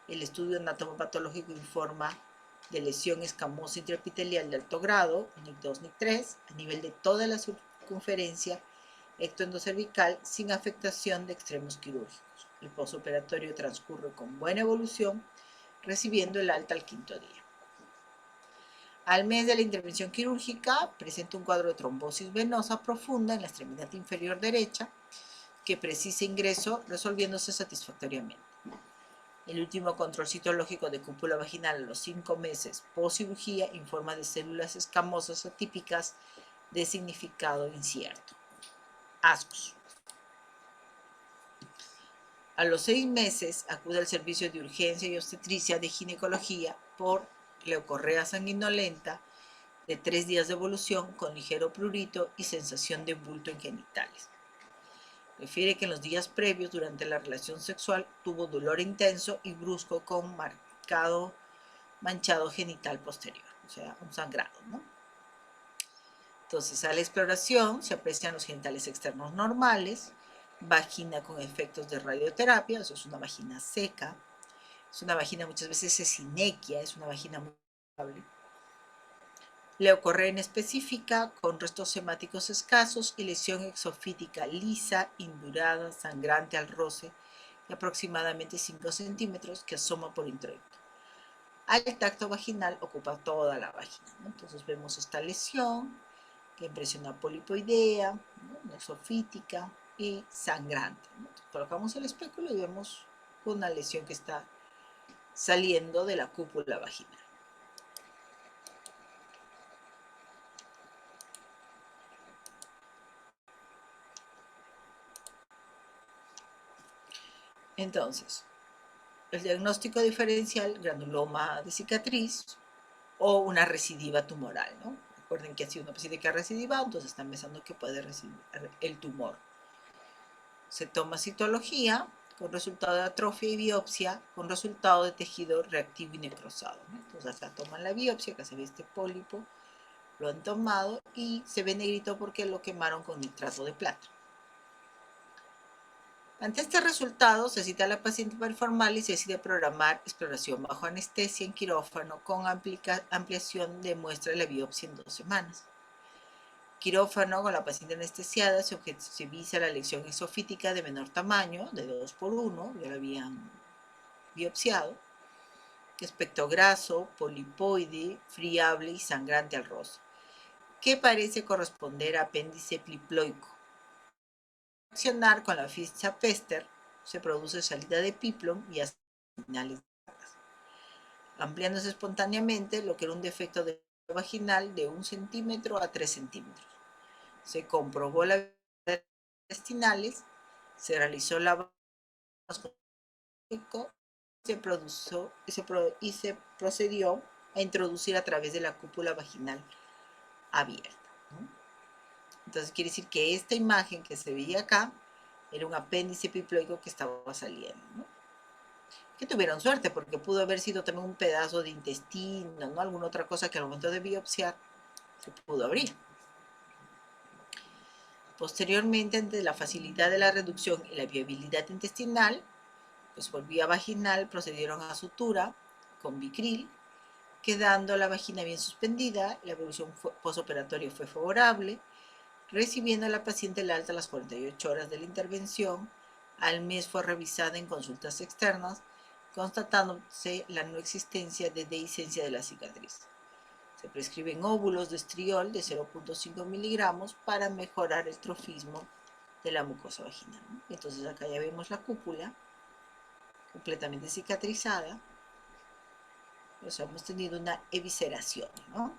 El estudio anatomopatológico informa de lesión escamosa intraepitelial de alto grado, NIC2, NIC3, a nivel de toda la circunferencia ectoendocervical sin afectación de extremos quirúrgicos. El postoperatorio transcurre con buena evolución, recibiendo el alta al 5º día. Al mes de la intervención quirúrgica, presenta un cuadro de trombosis venosa profunda en la extremidad inferior derecha, que precisa ingreso, resolviéndose satisfactoriamente. El último control citológico de cúpula vaginal a los 5 meses post cirugía informa de células escamosas atípicas de significado incierto. Ascos. A los 6 meses acude al servicio de urgencia y obstetricia de ginecología por leucorrea sanguinolenta de 3 días de evolución con ligero prurito y sensación de bulto en genitales. Refiere que en los días previos, durante la relación sexual, tuvo dolor intenso y brusco con marcado manchado genital posterior, o sea, un sangrado, ¿no? Entonces, a la exploración se aprecian los genitales externos normales, vagina con efectos de radioterapia, o sea, es una vagina seca, es una vagina muchas veces es inequia, es una vagina muy estable. Leucorrea específica con restos hemáticos escasos y lesión exofítica lisa, indurada, sangrante al roce de aproximadamente 5 centímetros que asoma por introito. Al tacto vaginal ocupa toda la vagina, ¿no? Entonces vemos esta lesión que impresiona polipoidea, ¿no? Exofítica y sangrante, ¿no? Colocamos el espéculo y vemos una lesión que está saliendo de la cúpula vaginal. Entonces, el diagnóstico diferencial, granuloma de cicatriz, o una recidiva tumoral, ¿no? Recuerden que ha sido una paciente que ha recidivado, entonces están pensando que puede recibir el tumor. Se toma citología con resultado de atrofia y biopsia con resultado de tejido reactivo y necrosado, ¿no? Entonces acá toman la biopsia, acá se ve este pólipo, lo han tomado y se ve negrito porque lo quemaron con nitrato de plata. Ante este resultado, se cita a la paciente para informarle y se decide programar exploración bajo anestesia en quirófano con ampliación de muestra de la biopsia en 2 semanas. Quirófano con la paciente anestesiada se objetiviza la lesión esofítica de menor tamaño, de 2 por 1, ya la habían biopsiado, aspecto graso, polipoide, friable y sangrante al rostro, que parece corresponder a apéndice pliploico. Al reaccionar con la ficha Pester, se produce salida de piplon y finales de placas, ampliándose espontáneamente lo que era un defecto de vaginal de 1 centímetro a 3 centímetros. Se comprobó la intestinales, se realizó la y se procedió a introducir a través de la cúpula vaginal abierta, ¿no? Entonces quiere decir que esta imagen que se veía acá era un apéndice epiploico que estaba saliendo, ¿no? Que tuvieron suerte porque pudo haber sido también un pedazo de intestino, ¿no? Alguna otra cosa que al momento de biopsiar se pudo abrir. Posteriormente, ante la facilidad de la reducción y la viabilidad intestinal, pues por vía vaginal procedieron a sutura con Vicril, quedando la vagina bien suspendida, la evolución posoperatoria fue favorable, recibiendo a la paciente el alta a las 48 horas de la intervención. Al mes fue revisada en consultas externas, constatándose la no existencia de dehiscencia de la cicatriz. Se prescriben óvulos de estriol de 0.5 miligramos para mejorar el trofismo de la mucosa vaginal, ¿no? Entonces acá ya vemos la cúpula completamente cicatrizada. O sea, hemos tenido una evisceración, ¿no?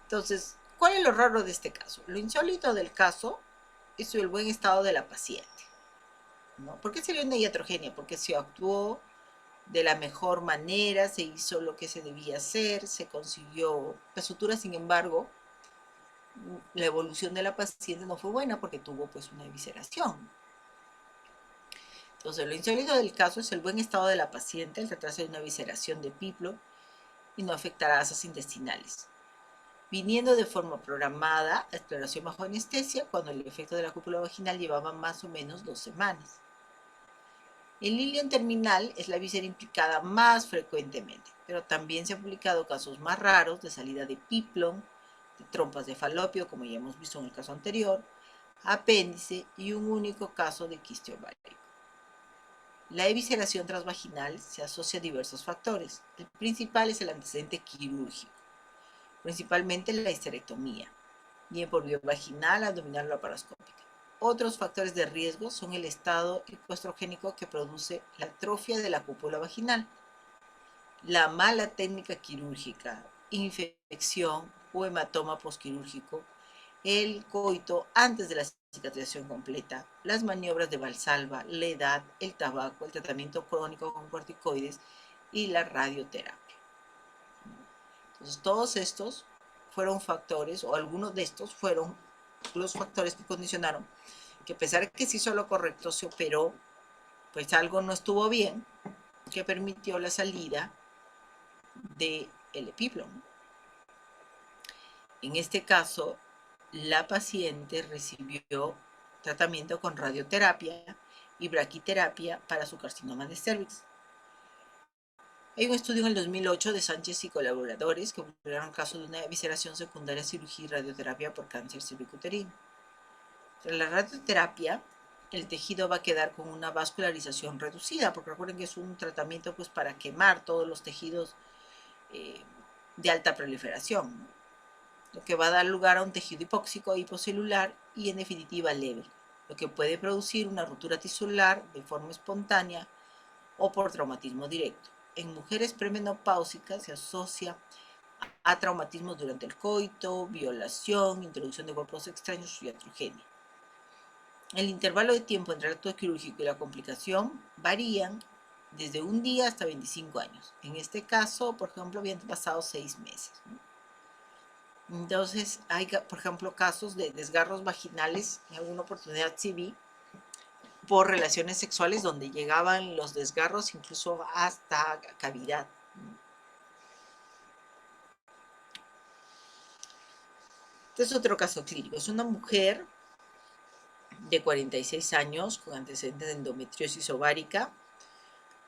Entonces, ¿cuál es lo raro de este caso? Lo insólito del caso es el buen estado de la paciente, ¿no? ¿Por qué se vio una iatrogenia? Porque se actuó de la mejor manera, se hizo lo que se debía hacer, se consiguió la sutura. Sin embargo, la evolución de la paciente no fue buena porque tuvo pues una evisceración. Entonces, lo insólito del caso es el buen estado de la paciente al tratarse de una evisceración de piplo y no afectará a asas intestinales, viniendo de forma programada a exploración bajo anestesia cuando el efecto de la cúpula vaginal llevaba más o menos 2 semanas. El ilion terminal es la víscera implicada más frecuentemente, pero también se han publicado casos más raros de salida de piplon, de trompas de falopio, como ya hemos visto en el caso anterior, apéndice y un único caso de quiste ovárico. La evisceración transvaginal se asocia a diversos factores. El principal es el antecedente quirúrgico, principalmente la histerectomía, bien por vía vaginal, abdominal o laparoscópica. Otros factores de riesgo son el estado hipoestrogénico que produce la atrofia de la cúpula vaginal, la mala técnica quirúrgica, infección o hematoma posquirúrgico, el coito antes de la cicatrización completa, las maniobras de Valsalva, la edad, el tabaco, el tratamiento crónico con corticoides y la radioterapia. Entonces, todos estos fueron factores, o algunos de estos fueron los factores que condicionaron que a pesar de que se hizo lo correcto, se operó, pues algo no estuvo bien, que permitió la salida del epiplom. En este caso, la paciente recibió tratamiento con radioterapia y braquiterapia para su carcinoma de cervix. Hay un estudio en el 2008 de Sánchez y colaboradores que publicaron el caso de una evisceración secundaria a cirugía y radioterapia por cáncer cervicuterino. Tras la radioterapia, el tejido va a quedar con una vascularización reducida, porque recuerden que es un tratamiento pues, para quemar todos los tejidos de alta proliferación, ¿no? Lo que va a dar lugar a un tejido hipóxico, hipocelular y en definitiva leve, lo que puede producir una ruptura tisular de forma espontánea o por traumatismo directo. En mujeres premenopáusicas se asocia a traumatismos durante el coito, violación, introducción de cuerpos extraños y iatrogenia. El intervalo de tiempo entre el acto quirúrgico y la complicación varían desde un día hasta 25 años. En este caso, por ejemplo, habían pasado 6 meses, ¿no? Entonces, hay, por ejemplo, casos de desgarros vaginales, en alguna oportunidad sí vi, por relaciones sexuales donde llegaban los desgarros incluso hasta cavidad. Este es otro caso clínico. Es una mujer de 46 años con antecedentes de endometriosis ovárica,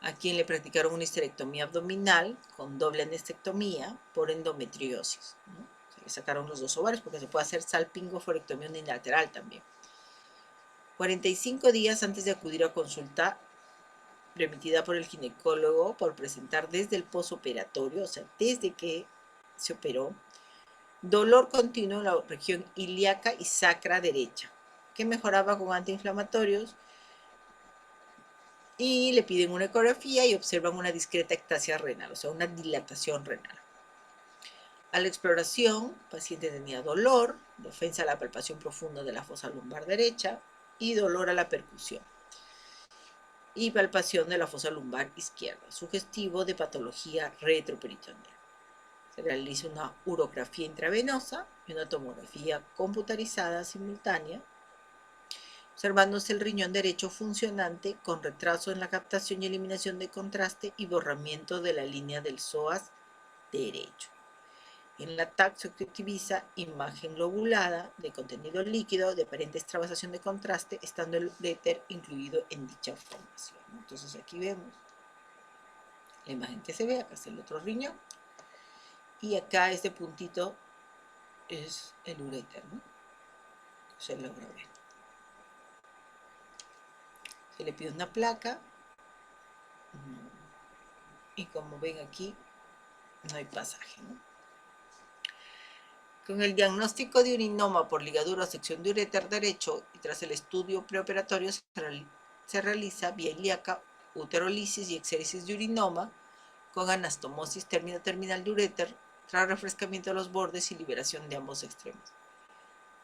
a quien le practicaron una histerectomía abdominal con doble anestectomía por endometriosis, ¿no? Se le sacaron los 2 ovarios porque se puede hacer salpingoforectomía unilateral también. 45 días antes de acudir a consulta remitida por el ginecólogo por presentar desde el posoperatorio, o sea, desde que se operó, dolor continuo en la región ilíaca y sacra derecha, que mejoraba con antiinflamatorios, y le piden una ecografía y observan una discreta ectasia renal, o sea, una dilatación renal. A la exploración, el paciente tenía dolor, ofensa a la palpación profunda de la fosa lumbar derecha y dolor a la percusión, y palpación de la fosa lumbar izquierda, sugestivo de patología retroperitoneal. Se realiza una urografía intravenosa y una tomografía computarizada simultánea, observándose el riñón derecho funcionante con retraso en la captación y eliminación de contraste y borramiento de la línea del psoas derecho. En la TAC se objetiviza imagen lobulada de contenido líquido de aparente extravasación de contraste, estando el uréter incluido en dicha formación. Entonces aquí vemos la imagen que se ve, acá es el otro riñón, y acá este puntito es el uréter, ¿no? Se logra ver. Se le pide una placa, y como ven aquí, no hay pasaje, ¿no? Con el diagnóstico de urinoma por ligadura o sección de uréter derecho y tras el estudio preoperatorio se realiza vía ilíaca, uterolisis y exéresis de urinoma con anastomosis terminal de uréter tras refrescamiento de los bordes y liberación de ambos extremos.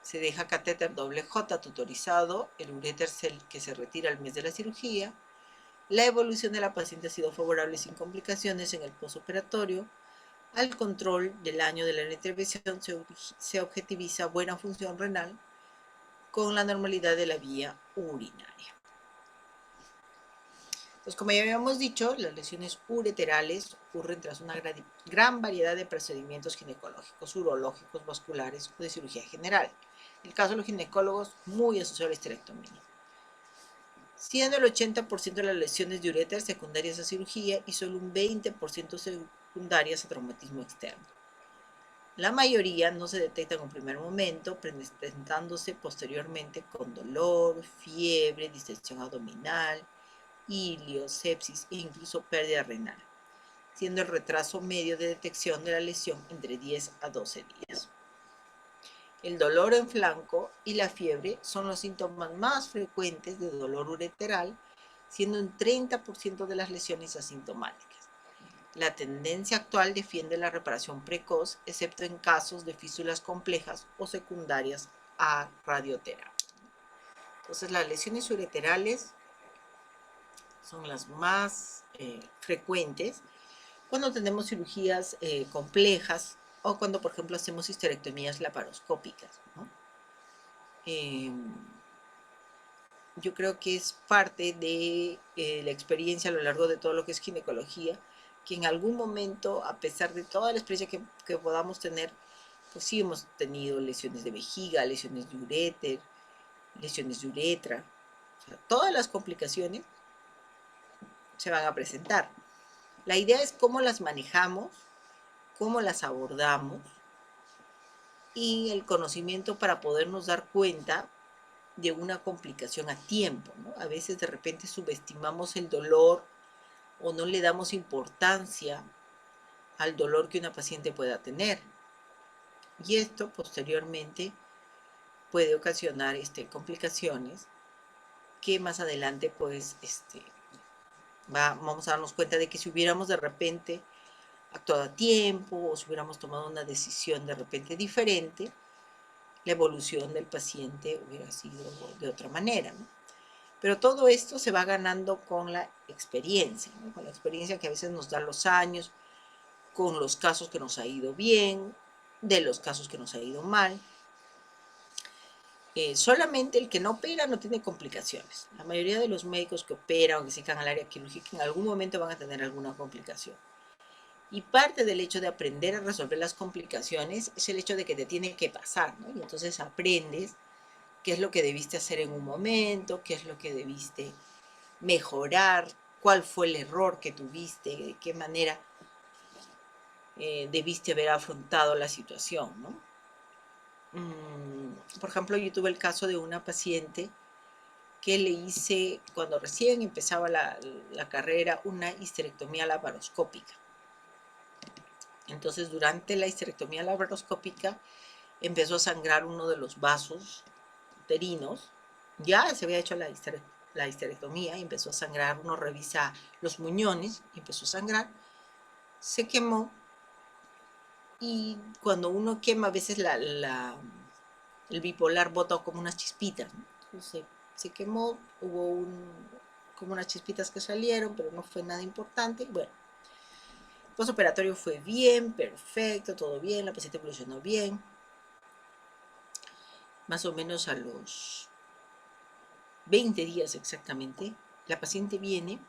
Se deja catéter doble J tutorizado, el uréter que se retira al mes de la cirugía. La evolución de la paciente ha sido favorable sin complicaciones en el posoperatorio. Al control del año de la intervención se objetiviza buena función renal con la normalidad de la vía urinaria. Pues como ya habíamos dicho, las lesiones ureterales ocurren tras una gran variedad de procedimientos ginecológicos, urológicos, vasculares o de cirugía general. En el caso de los ginecólogos, muy asociado a la histerectomía, siendo el 80% de las lesiones de uréter secundarias a cirugía y solo un 20% secundarias a traumatismo externo. La mayoría no se detectan en un primer momento, presentándose posteriormente con dolor, fiebre, distensión abdominal, ilio, sepsis e incluso pérdida renal, siendo el retraso medio de detección de la lesión entre 10 a 12 días. El dolor en flanco y la fiebre son los síntomas más frecuentes de dolor ureteral, siendo un 30% de las lesiones asintomáticas. La tendencia actual defiende la reparación precoz, excepto en casos de fístulas complejas o secundarias a radioterapia. Entonces, las lesiones ureterales son las más frecuentes cuando tenemos cirugías complejas o cuando, por ejemplo, hacemos histerectomías laparoscópicas, ¿no? Yo creo que es parte de la experiencia a lo largo de todo lo que es ginecología, que en algún momento, a pesar de toda la experiencia que podamos tener, pues sí hemos tenido lesiones de vejiga, lesiones de uréter, lesiones de uretra, o sea, todas las complicaciones se van a presentar. La idea es cómo las manejamos, cómo las abordamos y el conocimiento para podernos dar cuenta de una complicación a tiempo, ¿no? A veces de repente subestimamos el dolor o no le damos importancia al dolor que una paciente pueda tener. Y esto posteriormente puede ocasionar complicaciones que más adelante pues vamos a darnos cuenta de que si hubiéramos de repente actuado a tiempo o si hubiéramos tomado una decisión de repente diferente, la evolución del paciente hubiera sido de otra manera, ¿no? Pero todo esto se va ganando con la experiencia, ¿no? Con la experiencia que a veces nos dan los años, con los casos que nos ha ido bien, de los casos que nos ha ido mal. Solamente el que no opera no tiene complicaciones. La mayoría de los médicos que operan o que se dedican al área quirúrgica en algún momento van a tener alguna complicación. Y parte del hecho de aprender a resolver las complicaciones es el hecho de que te tiene que pasar, ¿no? Y entonces aprendes qué es lo que debiste hacer en un momento, qué es lo que debiste mejorar, cuál fue el error que tuviste, de qué manera debiste haber afrontado la situación, ¿no? Por ejemplo, yo tuve el caso de una paciente que le hice, cuando recién empezaba la carrera, una histerectomía laparoscópica. Entonces, durante la histerectomía laparoscópica, empezó a sangrar uno de los vasos uterinos. Ya se había hecho la histerectomía y empezó a sangrar. Uno revisa los muñones y empezó a sangrar. Se quemó. Y cuando uno quema, a veces el bipolar bota como unas chispitas, ¿no? Entonces, se quemó, hubo como unas chispitas que salieron, pero no fue nada importante. Bueno, el postoperatorio fue bien, perfecto, todo bien, la paciente evolucionó bien. Más o menos a los 20 días exactamente, la paciente viene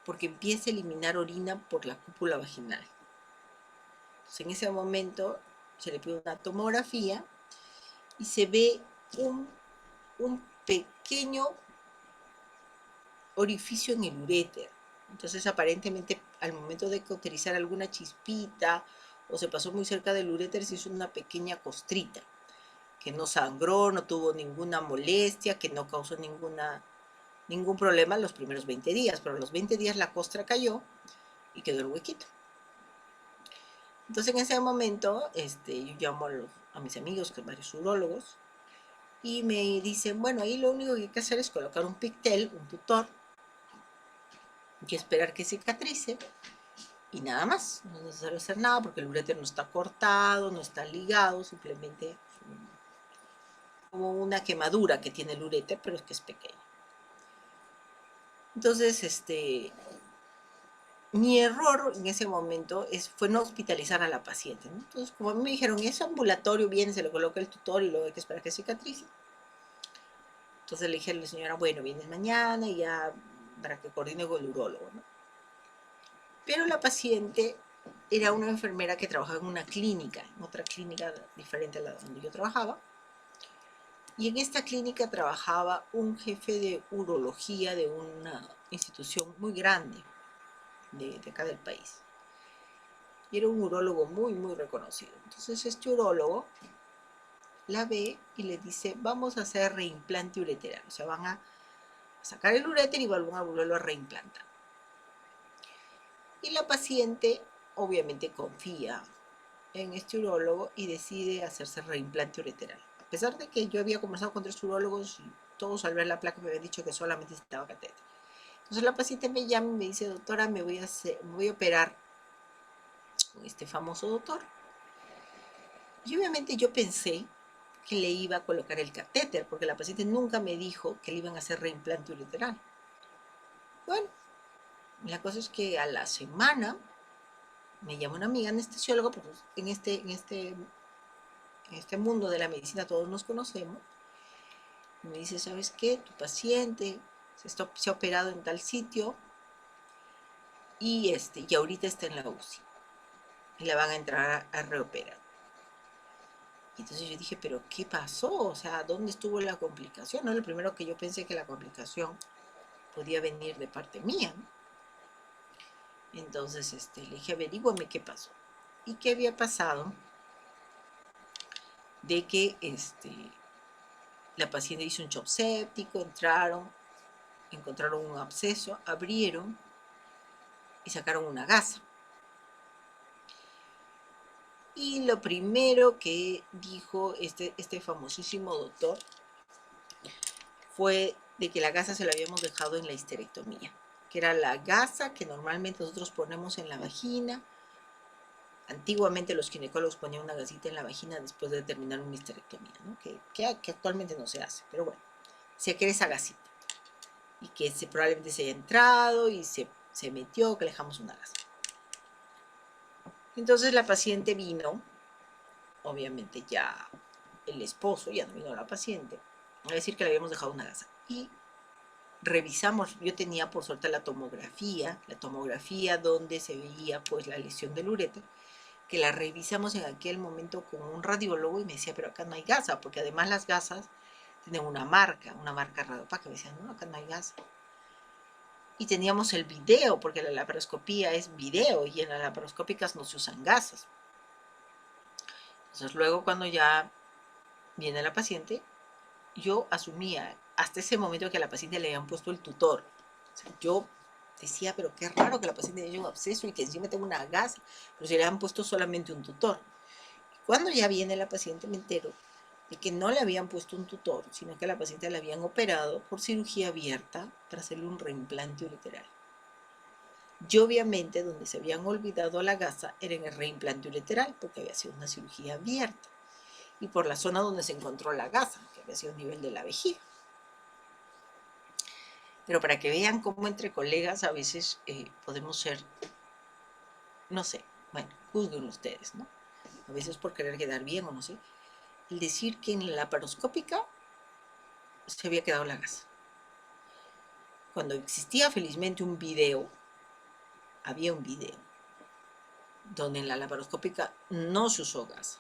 porque empieza a eliminar orina por la cúpula vaginal. Entonces, en ese momento se le pide una tomografía y se ve un pequeño orificio en el uréter. Entonces, aparentemente, al momento de cauterizar alguna chispita o se pasó muy cerca del uréter, se hizo una pequeña costrita que no sangró, no tuvo ninguna molestia, que no causó ningún problema en los primeros 20 días, pero a los 20 días la costra cayó y quedó el huequito. Entonces, en ese momento, yo llamo a mis amigos, que son varios urólogos, y me dicen, bueno, ahí lo único que hay que hacer es colocar un pictel, un tutor, y esperar que cicatrice, y nada más. No es necesario hacer nada porque el uréter no está cortado, no está ligado, simplemente como una quemadura que tiene el uréter, pero es que es pequeño. Entonces, mi error en ese momento fue no hospitalizar a la paciente, ¿no? Entonces, como a mí me dijeron, es ambulatorio, viene, se le coloca el tutor y luego hay que esperar que cicatrice. Entonces le dije a la señora, bueno, vienes mañana y ya para que coordine con el urólogo, ¿no? Pero la paciente era una enfermera que trabajaba en una clínica, en otra clínica diferente a la donde yo trabajaba. Y en esta clínica trabajaba un jefe de urología de una institución muy grande de acá del país. Y era un urólogo muy, muy reconocido. Entonces este urólogo la ve y le dice, vamos a hacer reimplante ureteral. O sea, van a sacar el uréter y van a volverlo a reimplantar. Y la paciente obviamente confía en este urólogo y decide hacerse reimplante ureteral. A pesar de que yo había conversado con 3 urólogos y todos al ver la placa me habían dicho que solamente necesitaba catéter. Entonces la paciente me llama y me dice, doctora, me voy a operar con este famoso doctor. Y obviamente yo pensé que le iba a colocar el catéter, porque la paciente nunca me dijo que le iban a hacer reimplante ureteral. Bueno, la cosa es que a la semana me llama una amiga anestesióloga, porque en este mundo de la medicina todos nos conocemos, y me dice, ¿sabes qué? Tu paciente se ha operado en tal sitio y ahorita está en la UCI y la van a entrar a reoperar. Y entonces yo dije, ¿pero qué pasó? O sea, ¿dónde estuvo la complicación? No, lo primero que yo pensé que la complicación podía venir de parte mía, ¿no? Entonces le dije, averígüame qué pasó. ¿Y qué había pasado? De que la paciente hizo un shock séptico, encontraron un absceso, abrieron y sacaron una gasa. Y lo primero que dijo este famosísimo doctor fue de que la gasa se la habíamos dejado en la histerectomía, que era la gasa que normalmente nosotros ponemos en la vagina. Antiguamente los ginecólogos ponían una gasita en la vagina después de terminar una histerectomía, ¿no? que actualmente no se hace, pero bueno, se crea esa gasita. y que probablemente se haya entrado y se metió, que le dejamos una gasa. Entonces la paciente vino, obviamente ya el esposo, ya no vino la paciente, a decir que le habíamos dejado una gasa. Y revisamos, yo tenía por suerte la tomografía donde se veía pues la lesión del uréter, que la revisamos en aquel momento con un radiólogo y me decía, pero acá no hay gasa, porque además las gasas tienen una marca radiopaca, me decía, no, acá no hay gasa. Y teníamos el video, porque la laparoscopía es video y en las laparoscópicas no se usan gasas. Entonces luego cuando ya viene la paciente, yo asumía hasta ese momento que a la paciente le habían puesto el tutor. O sea, yo decía, pero qué raro que la paciente tenga un absceso y que encima tenga una gasa, pero si le han puesto solamente un tutor. Cuando ya viene la paciente me entero de que no le habían puesto un tutor, sino que a la paciente la habían operado por cirugía abierta para hacerle un reimplante ureteral. Y obviamente donde se habían olvidado la gasa era en el reimplante ureteral, porque había sido una cirugía abierta, y por la zona donde se encontró la gasa, que había sido a nivel de la vejiga. Pero para que vean cómo entre colegas a veces podemos ser, no sé, bueno, juzguen ustedes, ¿no? A veces por querer quedar bien o no sé. El decir que en la laparoscópica se había quedado la gasa. Cuando existía felizmente un video, había un video, donde en la laparoscópica no se usó gasa,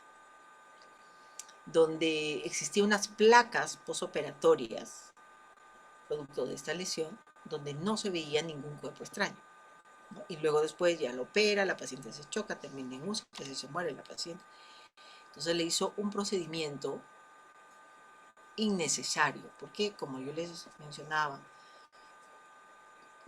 donde existían unas placas posoperatorias, producto de esta lesión, donde no se veía ningún cuerpo extraño. ¿No? Y luego después ya lo opera, la paciente se choca, termina en UCI, casi se muere la paciente. Entonces le hizo un procedimiento innecesario, porque como yo les mencionaba,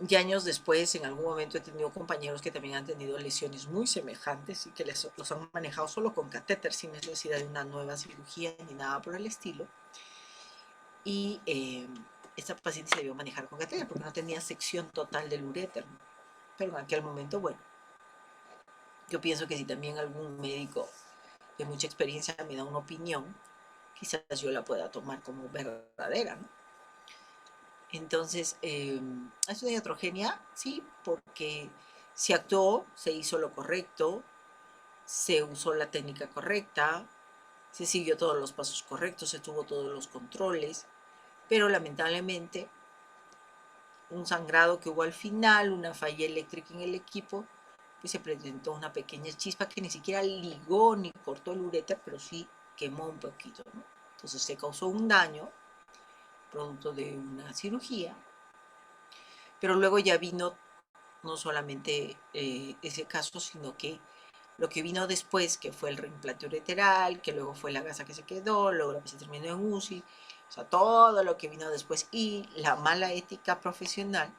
y años después, en algún momento he tenido compañeros que también han tenido lesiones muy semejantes y que los han manejado solo con catéter, sin necesidad de una nueva cirugía ni nada por el estilo. Y esta paciente se debió manejar con catéter porque no tenía sección total del uréter. Pero en aquel momento, bueno, yo pienso que si también algún médico de mucha experiencia me da una opinión, quizás yo la pueda tomar como verdadera, ¿no? Entonces, ¿es una iatrogenia? Sí, porque se actuó, se hizo lo correcto, se usó la técnica correcta, se siguió todos los pasos correctos, se tuvo todos los controles, pero lamentablemente un sangrado que hubo al final, una falla eléctrica en el equipo, pues se presentó una pequeña chispa que ni siquiera ligó ni cortó el uréter, pero sí quemó un poquito, ¿no? Entonces se causó un daño producto de una cirugía, pero luego ya vino no solamente ese caso, sino que lo que vino después, que fue el reimplante ureteral, que luego fue la gasa que se quedó, luego la que se terminó en UCI, o sea, todo lo que vino después y la mala ética profesional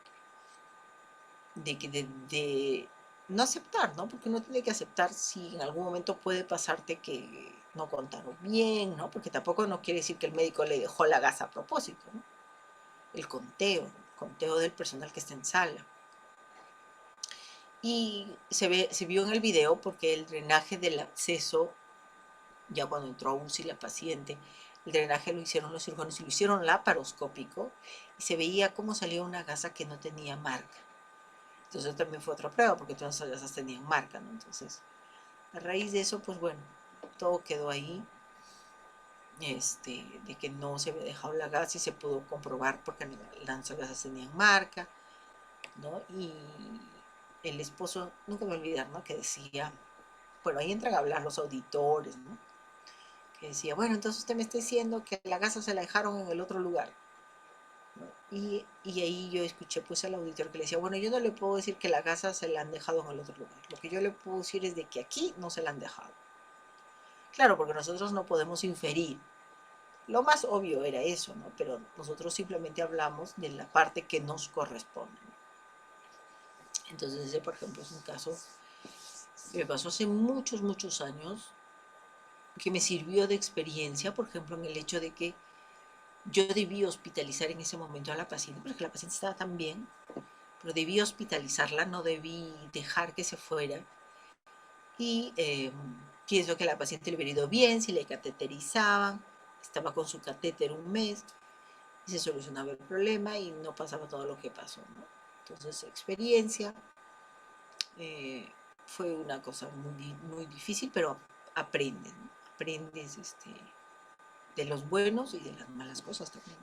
de no aceptar, ¿no? Porque uno tiene que aceptar si en algún momento puede pasarte que no contaron bien, ¿no? Porque tampoco no quiere decir que el médico le dejó la gasa a propósito, ¿no? El conteo del personal que está en sala. Y se vio en el video porque el drenaje del absceso, ya cuando entró a UCI la paciente, el drenaje lo hicieron los cirujanos y lo hicieron laparoscópico y se veía cómo salía una gasa que no tenía marca. Entonces también fue otra prueba porque todas las gasas tenían marca, ¿no? Entonces, a raíz de eso, pues bueno, todo quedó ahí, de que no se había dejado la gasa y se pudo comprobar porque las gasas tenían marca, ¿no? Y el esposo, nunca me voy a olvidar, ¿no? Que decía, bueno, ahí entran a hablar los auditores, ¿no? Que decía, bueno, entonces usted me está diciendo que la gasa se la dejaron en el otro lugar, ¿no? Y ahí yo escuché pues al auditor que le decía, bueno, yo no le puedo decir que la gasa se la han dejado en el otro lugar, lo que yo le puedo decir es de que aquí no se la han dejado. Claro, porque nosotros no podemos inferir. Lo más obvio era eso, ¿no? Pero nosotros simplemente hablamos de la parte que nos corresponde. Entonces ese, por ejemplo, es un caso que me pasó hace muchos, muchos años, que me sirvió de experiencia, por ejemplo, en el hecho de que yo debí hospitalizar en ese momento a la paciente, porque la paciente estaba tan bien, pero debí hospitalizarla, no debí dejar que se fuera. Y pienso que a la paciente le hubiera ido bien si le cateterizaban, estaba con su catéter un mes, y se solucionaba el problema y no pasaba todo lo que pasó, ¿no? Entonces, experiencia, fue una cosa muy difícil, pero aprendes, ¿no? Aprendes de los buenos y de las malas cosas también,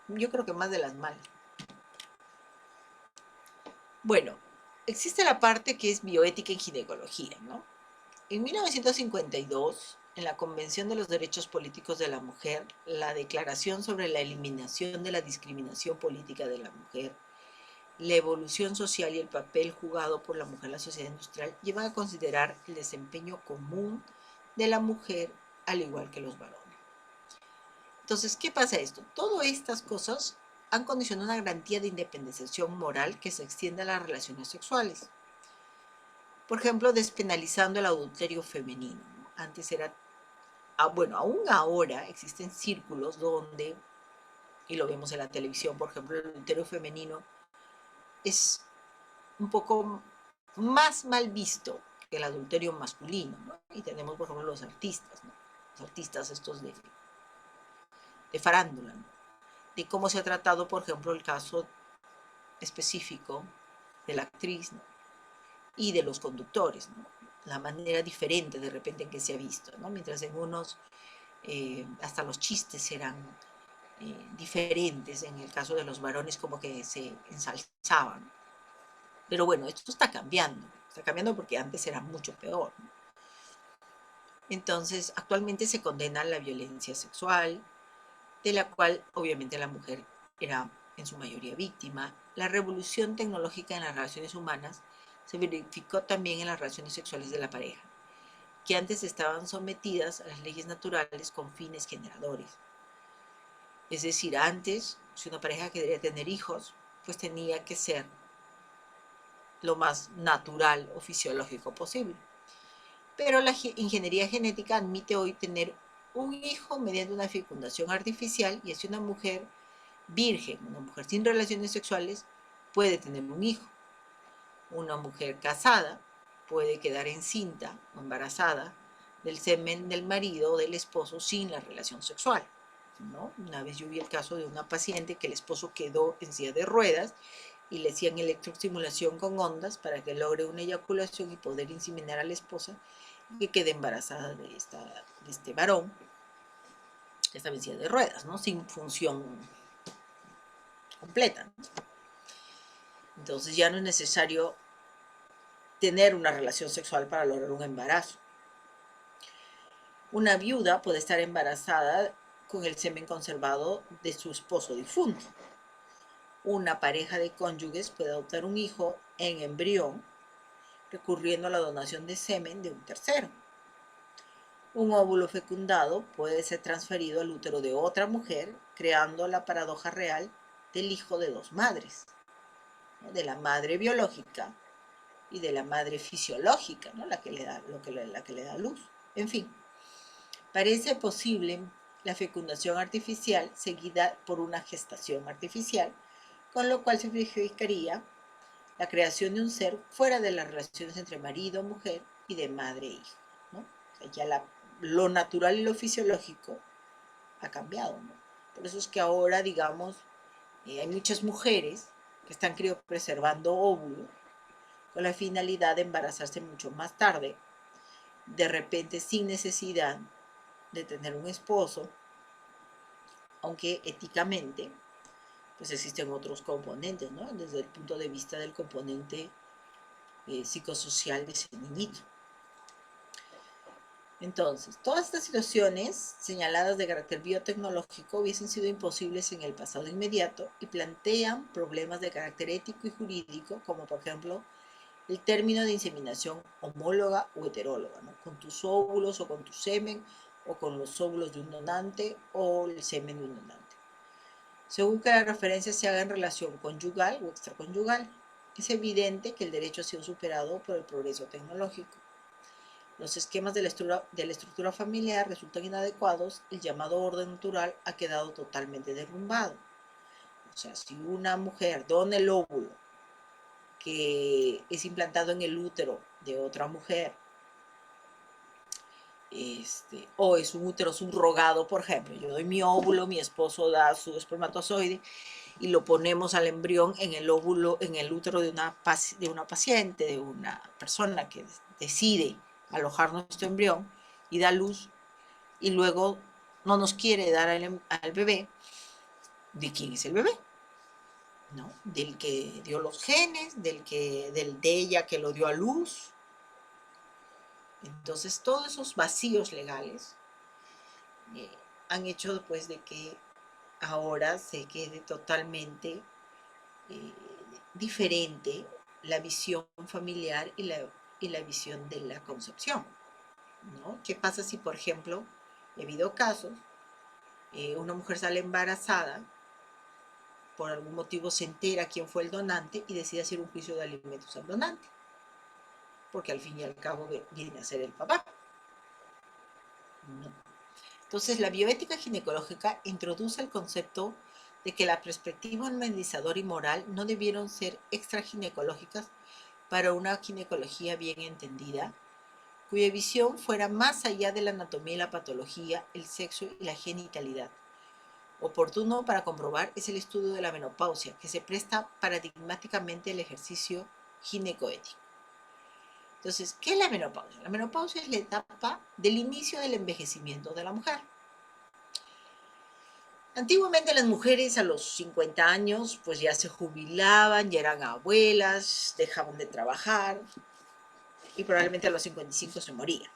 ¿no? Yo creo que más de las malas. Bueno, existe la parte que es bioética en ginecología, ¿no? En 1952, en la Convención de los Derechos Políticos de la Mujer, la Declaración sobre la Eliminación de la Discriminación Política de la Mujer, la evolución social y el papel jugado por la mujer en la sociedad industrial llevan a considerar el desempeño común de la mujer al igual que los varones. Entonces, ¿qué pasa esto? Todas estas cosas han condicionado una garantía de independización moral que se extiende a las relaciones sexuales. Por ejemplo, despenalizando el adulterio femenino. Antes era, bueno, aún ahora existen círculos donde, y lo vemos en la televisión, por ejemplo, el adulterio femenino es un poco más mal visto que el adulterio masculino, ¿no? Y tenemos, por ejemplo, los artistas, ¿no? Los artistas estos de farándula, ¿no? De cómo se ha tratado, por ejemplo, el caso específico de la actriz, ¿no? Y de los conductores, ¿no? La manera diferente de repente en que se ha visto, ¿no? Mientras en unos hasta los chistes eran diferentes, en el caso de los varones como que se ensalzaban. Pero bueno, esto está cambiando porque antes era mucho peor, ¿no? Entonces, actualmente se condena la violencia sexual, de la cual obviamente la mujer era en su mayoría víctima. La revolución tecnológica en las relaciones humanas se verificó también en las relaciones sexuales de la pareja, que antes estaban sometidas a las leyes naturales con fines generadores. Es decir, antes, si una pareja quería tener hijos, pues tenía que ser lo más natural o fisiológico posible. Pero la ingeniería genética admite hoy tener un hijo mediante una fecundación artificial, y así una mujer virgen, una mujer sin relaciones sexuales, puede tener un hijo. Una mujer casada puede quedar encinta o embarazada del semen del marido o del esposo sin la relación sexual, ¿no? Una vez yo vi el caso de una paciente que el esposo quedó en silla de ruedas y le hacían electroestimulación con ondas para que logre una eyaculación y poder inseminar a la esposa, y que quede embarazada de este varón que estaba en silla de ruedas, ¿no? Sin función completa, ¿no? Entonces ya no es necesario tener una relación sexual para lograr un embarazo. Una viuda puede estar embarazada con el semen conservado de su esposo difunto. Una pareja de cónyuges puede adoptar un hijo en embrión recurriendo a la donación de semen de un tercero. Un óvulo fecundado puede ser transferido al útero de otra mujer, creando la paradoja real del hijo de dos madres, ¿no? De la madre biológica y de la madre fisiológica, ¿no? La que le da luz. En fin, parece posible la fecundación artificial seguida por una gestación artificial, con lo cual se verificaría la creación de un ser fuera de las relaciones entre marido, mujer y de madre e hijo, ¿no? O sea, ya lo natural y lo fisiológico ha cambiado, ¿no? Por eso es que ahora, digamos, hay muchas mujeres que están criopreservando óvulos con la finalidad de embarazarse mucho más tarde, de repente sin necesidad de tener un esposo, aunque éticamente pues existen otros componentes, ¿no? Desde el punto de vista del componente psicosocial de ese niñito. Entonces, todas estas situaciones señaladas de carácter biotecnológico hubiesen sido imposibles en el pasado inmediato y plantean problemas de carácter ético y jurídico, como por ejemplo el término de inseminación homóloga o heteróloga, ¿no? Con tus óvulos o con tu semen, o con los óvulos de un donante o el semen de un donante, según que la referencia se haga en relación conyugal o extraconyugal. Es evidente que el derecho ha sido superado por el progreso tecnológico. Los esquemas de la estructura familiar resultan inadecuados, el llamado orden natural ha quedado totalmente derrumbado. O sea, si una mujer dona el óvulo que es implantado en el útero de otra mujer o es un útero subrogado, por ejemplo. Yo doy mi óvulo, mi esposo da su espermatozoide y lo ponemos al embrión en el óvulo, en el útero de una paciente, de una persona que decide alojar nuestro embrión y da luz y luego no nos quiere dar al bebé. ¿De quién es el bebé? ¿No? Del que dio los genes, de ella que lo dio a luz. Entonces, todos esos vacíos legales eh, han hecho pues de que ahora se quede totalmente eh, diferente la visión familiar y la visión de la concepción, ¿no? ¿Qué pasa si, por ejemplo, he habido casos, una mujer sale embarazada, por algún motivo se entera quién fue el donante y decide hacer un juicio de alimentos al donante? Porque al fin y al cabo viene a ser el papá. ¿No? Entonces, la bioética ginecológica introduce el concepto de que la perspectiva humanizadora y moral no debieron ser extraginecológicas para una ginecología bien entendida, cuya visión fuera más allá de la anatomía y la patología, el sexo y la genitalidad. Oportuno para comprobar es el estudio de la menopausia, que se presta paradigmáticamente al ejercicio ginecoético. Entonces, ¿qué es la menopausia? La menopausia es la etapa del inicio del envejecimiento de la mujer. Antiguamente las mujeres a los 50 años pues ya se jubilaban, ya eran abuelas, dejaban de trabajar y probablemente a los 55 se morían.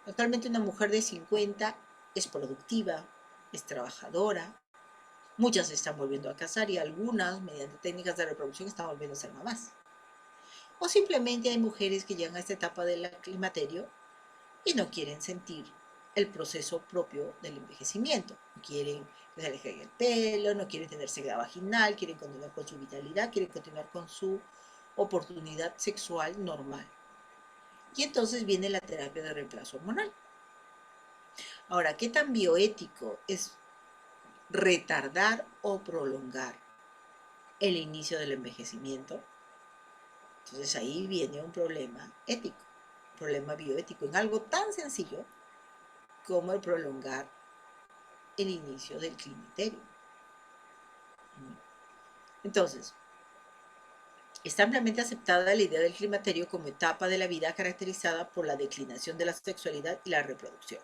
Actualmente una mujer de 50 es productiva, es trabajadora, muchas se están volviendo a casar y algunas, mediante técnicas de reproducción, están volviendo a ser mamás. O simplemente hay mujeres que llegan a esta etapa del climaterio y no quieren sentir el proceso propio del envejecimiento. No quieren que se les caiga el pelo, no quieren tener sequedad vaginal, quieren continuar con su vitalidad, quieren continuar con su oportunidad sexual normal. Y entonces viene la terapia de reemplazo hormonal. Ahora, ¿qué tan bioético es retardar o prolongar el inicio del envejecimiento? Entonces ahí viene un problema ético, un problema bioético, en algo tan sencillo como el prolongar el inicio del climaterio. Entonces, está ampliamente aceptada la idea del climaterio como etapa de la vida caracterizada por la declinación de la sexualidad y la reproducción.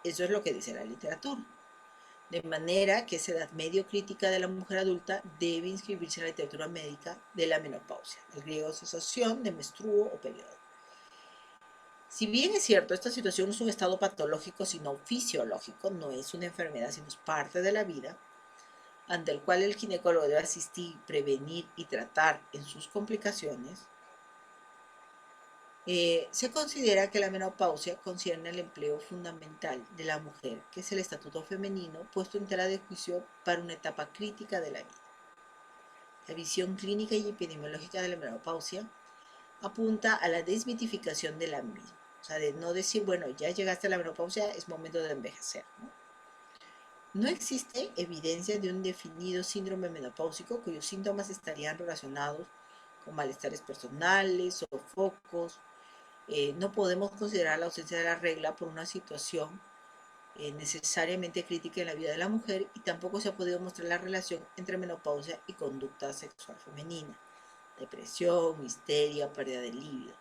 Eso es lo que dice la literatura. De manera que esa edad medio crítica de la mujer adulta debe inscribirse en la literatura médica de la menopausia, el griego cesación de menstruo o periodo. Si bien es cierto, esta situación no es un estado patológico, sino fisiológico, no es una enfermedad, sino es parte de la vida, ante el cual el ginecólogo debe asistir, prevenir y tratar en sus complicaciones, se considera que la menopausia concierne el empleo fundamental de la mujer, que es el estatuto femenino puesto en tela de juicio para una etapa crítica de la vida. La visión clínica y epidemiológica de la menopausia apunta a la desmitificación de la misma. O sea, de no decir, bueno, ya llegaste a la menopausia, es momento de envejecer, ¿no? No existe evidencia de un definido síndrome menopáusico cuyos síntomas estarían relacionados con malestares personales o focos. No podemos considerar la ausencia de la regla por una situación necesariamente crítica en la vida de la mujer y tampoco se ha podido mostrar la relación entre menopausia y conducta sexual femenina, depresión, histeria, pérdida de libido.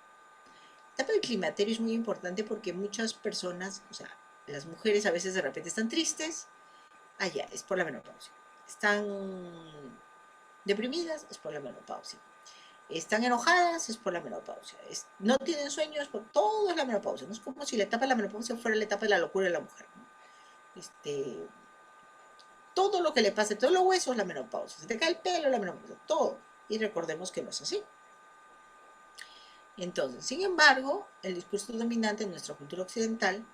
La etapa del climaterio es muy importante porque muchas personas, o sea, las mujeres a veces de repente están tristes, ya, es por la menopausia. Están deprimidas, es por la menopausia. Están enojadas, es por la menopausia. No tienen sueños, todo es la menopausia. No es como si la etapa de la menopausia fuera la etapa de la locura de la mujer, ¿no? Todo lo que le pase, todos los huesos, la menopausia. Se te cae el pelo, la menopausia, todo. Y recordemos que no es así. Entonces, sin embargo, el discurso dominante en nuestra cultura occidental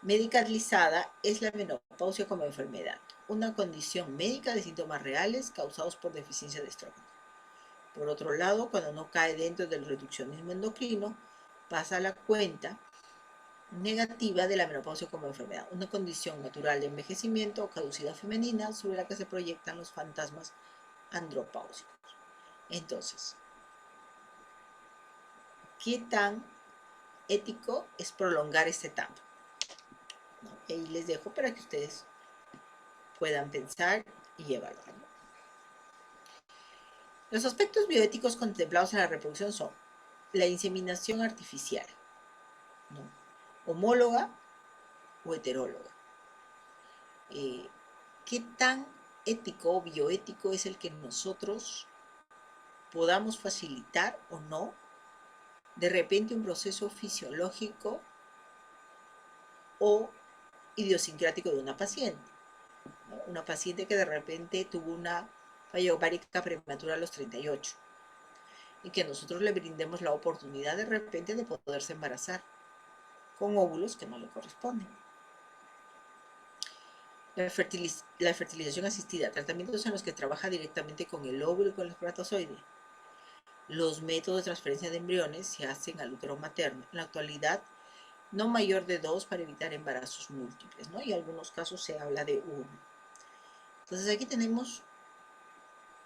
medicalizada es la menopausia como enfermedad, una condición médica de síntomas reales causados por deficiencia de estrógeno. Por otro lado, cuando no cae dentro del reduccionismo endocrino, pasa a la cuenta negativa de la menopausia como enfermedad, una condición natural de envejecimiento o caducidad femenina sobre la que se proyectan los fantasmas andropáusicos. Entonces, ¿qué tan ético es prolongar esta etapa, ¿no? Y ahí les dejo para que ustedes puedan pensar y evaluar, ¿no? Los aspectos bioéticos contemplados en la reproducción son la inseminación artificial, ¿no? Homóloga o heteróloga. ¿Qué tan ético o bioético es el que nosotros podamos facilitar o no de repente un proceso fisiológico o idiosincrático de una paciente, ¿no? Una paciente que de repente tuvo una falla ovárica prematura a los 38 y que nosotros le brindemos la oportunidad de repente de poderse embarazar con óvulos que no le corresponden. La fertilización asistida, tratamientos en los que trabaja directamente con el óvulo y con el espermatozoide. Los métodos de transferencia de embriones se hacen al útero materno. En la actualidad, no mayor de 2 para evitar embarazos múltiples, ¿no? Y en algunos casos se habla de 1. Entonces aquí tenemos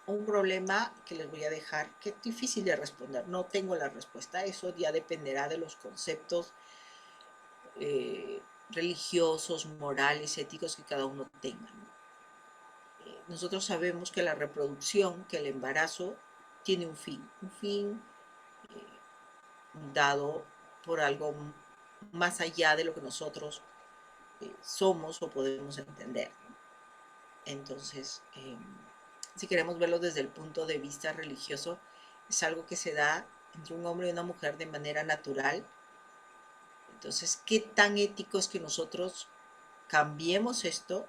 un problema que les voy a dejar, que es difícil de responder. No tengo la respuesta. Eso ya dependerá de los conceptos religiosos, morales, éticos que cada uno tenga, ¿no? Nosotros sabemos que la reproducción, que el embarazo tiene un fin dado por algo más allá de lo que nosotros somos o podemos entender, ¿no? Entonces, si queremos verlo desde el punto de vista religioso, es algo que se da entre un hombre y una mujer de manera natural. Entonces, ¿qué tan ético es que nosotros cambiemos esto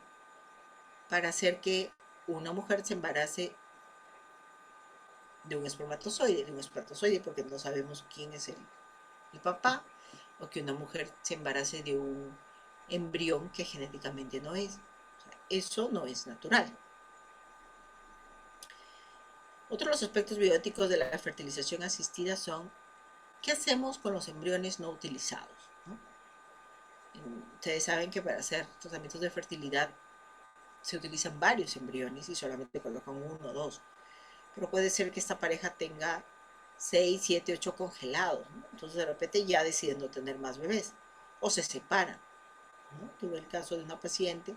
para hacer que una mujer se embarace de un espermatozoide, porque no sabemos quién es el papá, o que una mujer se embarace de un embrión que genéticamente no es? O sea, eso no es natural. Otro de los aspectos bioéticos de la fertilización asistida son ¿qué hacemos con los embriones no utilizados, ¿no? Ustedes saben que para hacer tratamientos de fertilidad se utilizan varios embriones y solamente colocan 1 o 2. Pero puede ser que esta pareja tenga 6, 7, 8 congelados, ¿no? Entonces de repente ya deciden no tener más bebés o se separan, ¿no? Tuve el caso de una paciente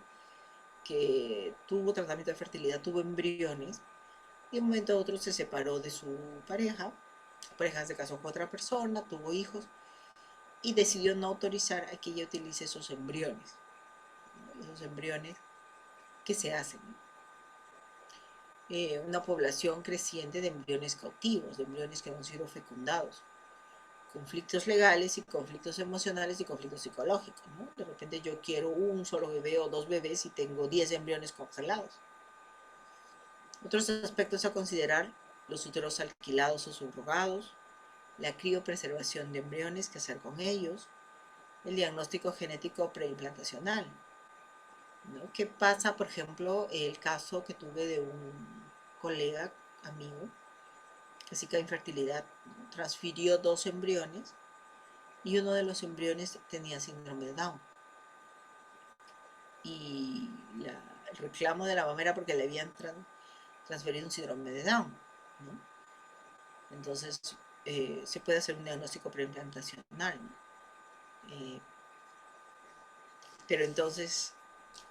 que tuvo tratamiento de fertilidad, tuvo embriones y de un momento a otro se separó de su pareja. La pareja se casó con otra persona, tuvo hijos y decidió no autorizar a que ella utilice esos embriones, ¿no? Esos embriones que se hacen, ¿no? Una población creciente de embriones cautivos, de embriones que no han sido fecundados, conflictos legales y conflictos emocionales y conflictos psicológicos, ¿no? De repente yo quiero un solo bebé o 2 bebés y tengo 10 embriones congelados. Otros aspectos a considerar: los úteros alquilados o subrogados, la criopreservación de embriones, qué hacer con ellos, el diagnóstico genético preimplantacional, ¿no? ¿Qué pasa, por ejemplo, el caso que tuve de un colega, amigo, que sí que infertilidad, ¿no? Transfirió 2 embriones y uno de los embriones tenía síndrome de Down. Y el reclamo de la mamá era porque le habían transferido un síndrome de Down, ¿no? Entonces, se puede hacer un diagnóstico preimplantacional, ¿no? Pero entonces,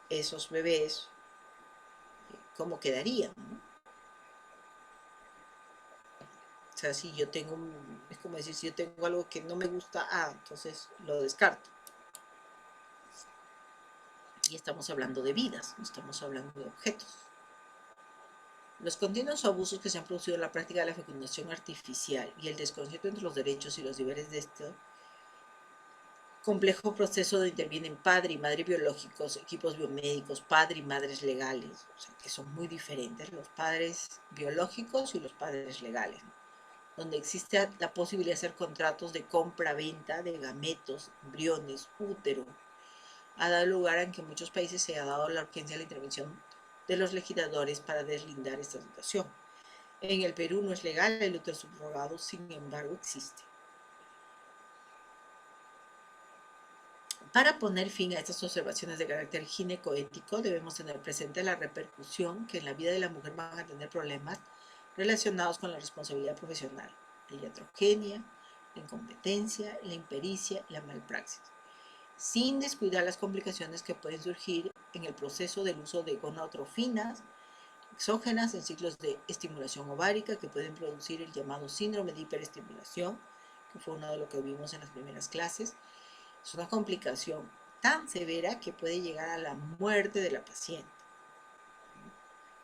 esos bebés, ¿cómo quedarían, no? O sea, si yo tengo es como decir, si yo tengo algo que no me gusta, entonces lo descarto. Y estamos hablando de vidas, no estamos hablando de objetos. Los continuos abusos que se han producido en la práctica de la fecundación artificial y el desconcierto entre los derechos y los deberes de este complejo proceso donde intervienen padre y madre biológicos, equipos biomédicos, padre y madres legales, o sea, que son muy diferentes, los padres biológicos y los padres legales, ¿no? Donde existe la posibilidad de hacer contratos de compra-venta de gametos, embriones, útero, ha dado lugar a que en muchos países se ha dado la urgencia de la intervención de los legisladores para deslindar esta situación. En el Perú no es legal el útero subrogado, sin embargo existe. Para poner fin a estas observaciones de carácter ginecoético, debemos tener presente la repercusión que en la vida de la mujer van a tener problemas relacionados con la responsabilidad profesional, la iatrogenia, la incompetencia, la impericia y la malpraxis, sin descuidar las complicaciones que pueden surgir en el proceso del uso de gonadotrofinas exógenas en ciclos de estimulación ovárica que pueden producir el llamado síndrome de hiperestimulación, que fue uno de lo que vimos en las primeras clases. Es una complicación tan severa que puede llegar a la muerte de la paciente.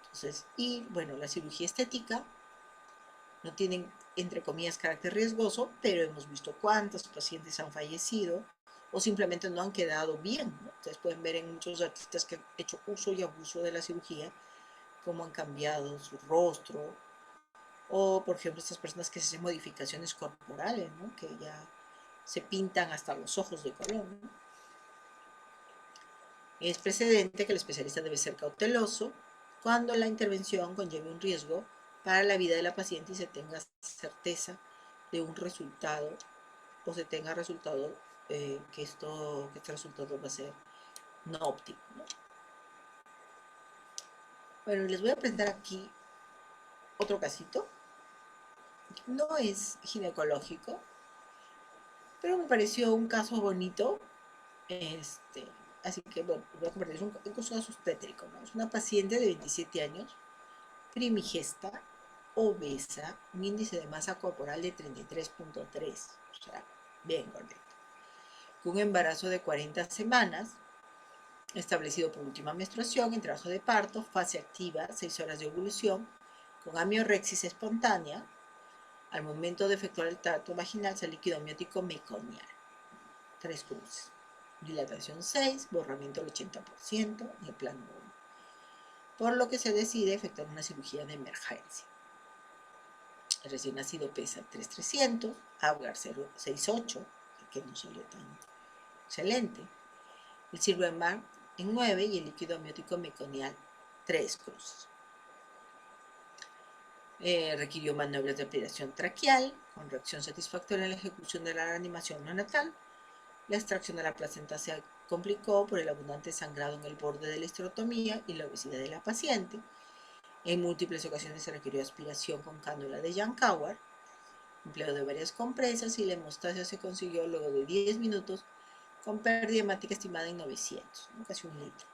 Entonces, y bueno, la cirugía estética no tiene, entre comillas, carácter riesgoso, pero hemos visto cuántos pacientes han fallecido o simplemente no han quedado bien, ¿no? Ustedes pueden ver en muchos artistas que han hecho uso y abuso de la cirugía, cómo han cambiado su rostro, o por ejemplo estas personas que se hacen modificaciones corporales, ¿no? Que ya se pintan hasta los ojos de color, ¿no? Es precedente que el especialista debe ser cauteloso cuando la intervención conlleve un riesgo para la vida de la paciente y se tenga certeza de un resultado o se tenga resultado que este resultado va a ser no óptimo, ¿no? Bueno, les voy a presentar aquí otro casito. No es ginecológico, pero me pareció un caso bonito. Así que bueno, voy a compartir. Es un caso obstétrico, ¿no? Es una paciente de 27 años, primigesta, obesa, un índice de masa corporal de 33.3, o sea, bien gordita, con un embarazo de 40 semanas, establecido por última menstruación, en trabajo de parto, fase activa, 6 horas de ovulación, con amiorexis espontánea. Al momento de efectuar el tracto vaginal se líquido amniótico meconial, 3 cruces. Dilatación 6, borramiento del 80% en el plano 1. Por lo que se decide efectuar una cirugía de emergencia. El recién nacido pesa 3,300, Apgar 0,68, que no salió tan excelente. El Silvermark en 9 y el líquido amniótico meconial 3 cruces. Requirió maniobras de aspiración traqueal, con reacción satisfactoria en la ejecución de la reanimación neonatal. La extracción de la placenta se complicó por el abundante sangrado en el borde de la histerotomía y la obesidad de la paciente. En múltiples ocasiones se requirió aspiración con cánula de Yankauer, empleo de varias compresas y la hemostasia se consiguió luego de 10 minutos con pérdida hemática estimada en 900, ¿no? Casi 1 litro.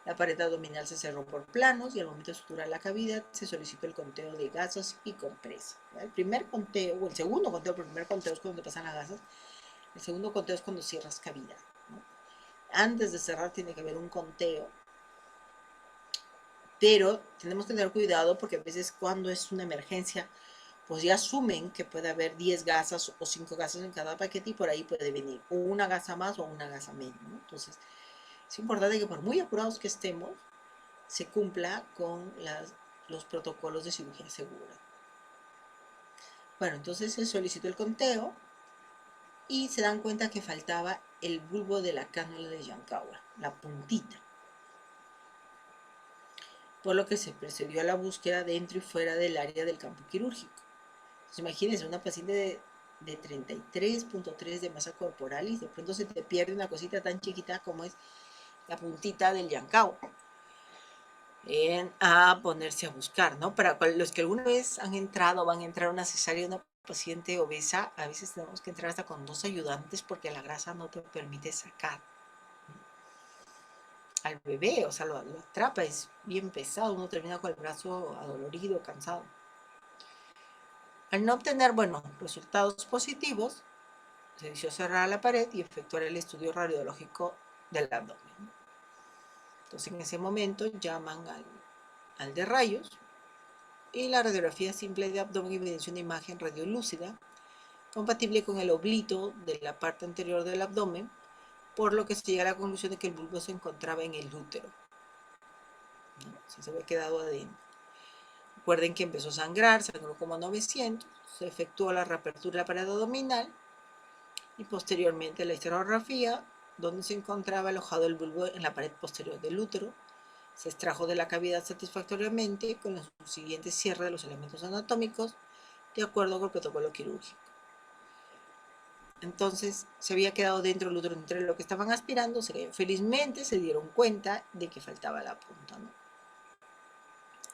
La pared abdominal se cerró por planos y al momento de suturar la cavidad se solicitó el conteo de gasas y compresa. El primer conteo, o el segundo conteo, el primer conteo es cuando te pasan las gasas, el segundo conteo es cuando cierras cavidad, ¿no? Antes de cerrar tiene que haber un conteo, pero tenemos que tener cuidado porque a veces cuando es una emergencia, pues ya asumen que puede haber 10 gasas o 5 gasas en cada paquete y por ahí puede venir o una gasa más o una gasa menos, ¿no? Entonces, es importante que por muy apurados que estemos, se cumpla con los protocolos de cirugía segura. Bueno, entonces se solicitó el conteo y se dan cuenta que faltaba el bulbo de la cánula de Yankauer, la puntita. Por lo que se procedió a la búsqueda dentro y fuera del área del campo quirúrgico. Entonces, imagínense, una paciente de 33.3 de masa corporal y de pronto se te pierde una cosita tan chiquita como es la puntita del Yankauer. A ponerse a buscar, ¿no? Para los que alguna vez han entrado o van a entrar a una cesárea de una paciente obesa, a veces tenemos que entrar hasta con 2 ayudantes porque la grasa no te permite sacar al bebé, o sea, lo atrapa, es bien pesado, uno termina con el brazo adolorido, cansado. Al no obtener, bueno, resultados positivos, se decidió cerrar la pared y efectuar el estudio radiológico del abdomen. Entonces, en ese momento llaman al de rayos y la radiografía simple de abdomen evidencia una imagen radiolúcida compatible con el oblito de la parte anterior del abdomen, por lo que se llega a la conclusión de que el bulbo se encontraba en el útero, ¿no? Se había quedado adentro. Recuerden que empezó a sangrar, sangró como 900, se efectuó la reapertura de la pared abdominal y posteriormente la histerografía, donde se encontraba alojado el bulbo en la pared posterior del útero. Se extrajo de la cavidad satisfactoriamente con el subsiguiente cierre de los elementos anatómicos de acuerdo con el protocolo quirúrgico. Entonces se había quedado dentro del útero entre lo que estaban aspirando. Felizmente se dieron cuenta de que faltaba la punta, ¿no?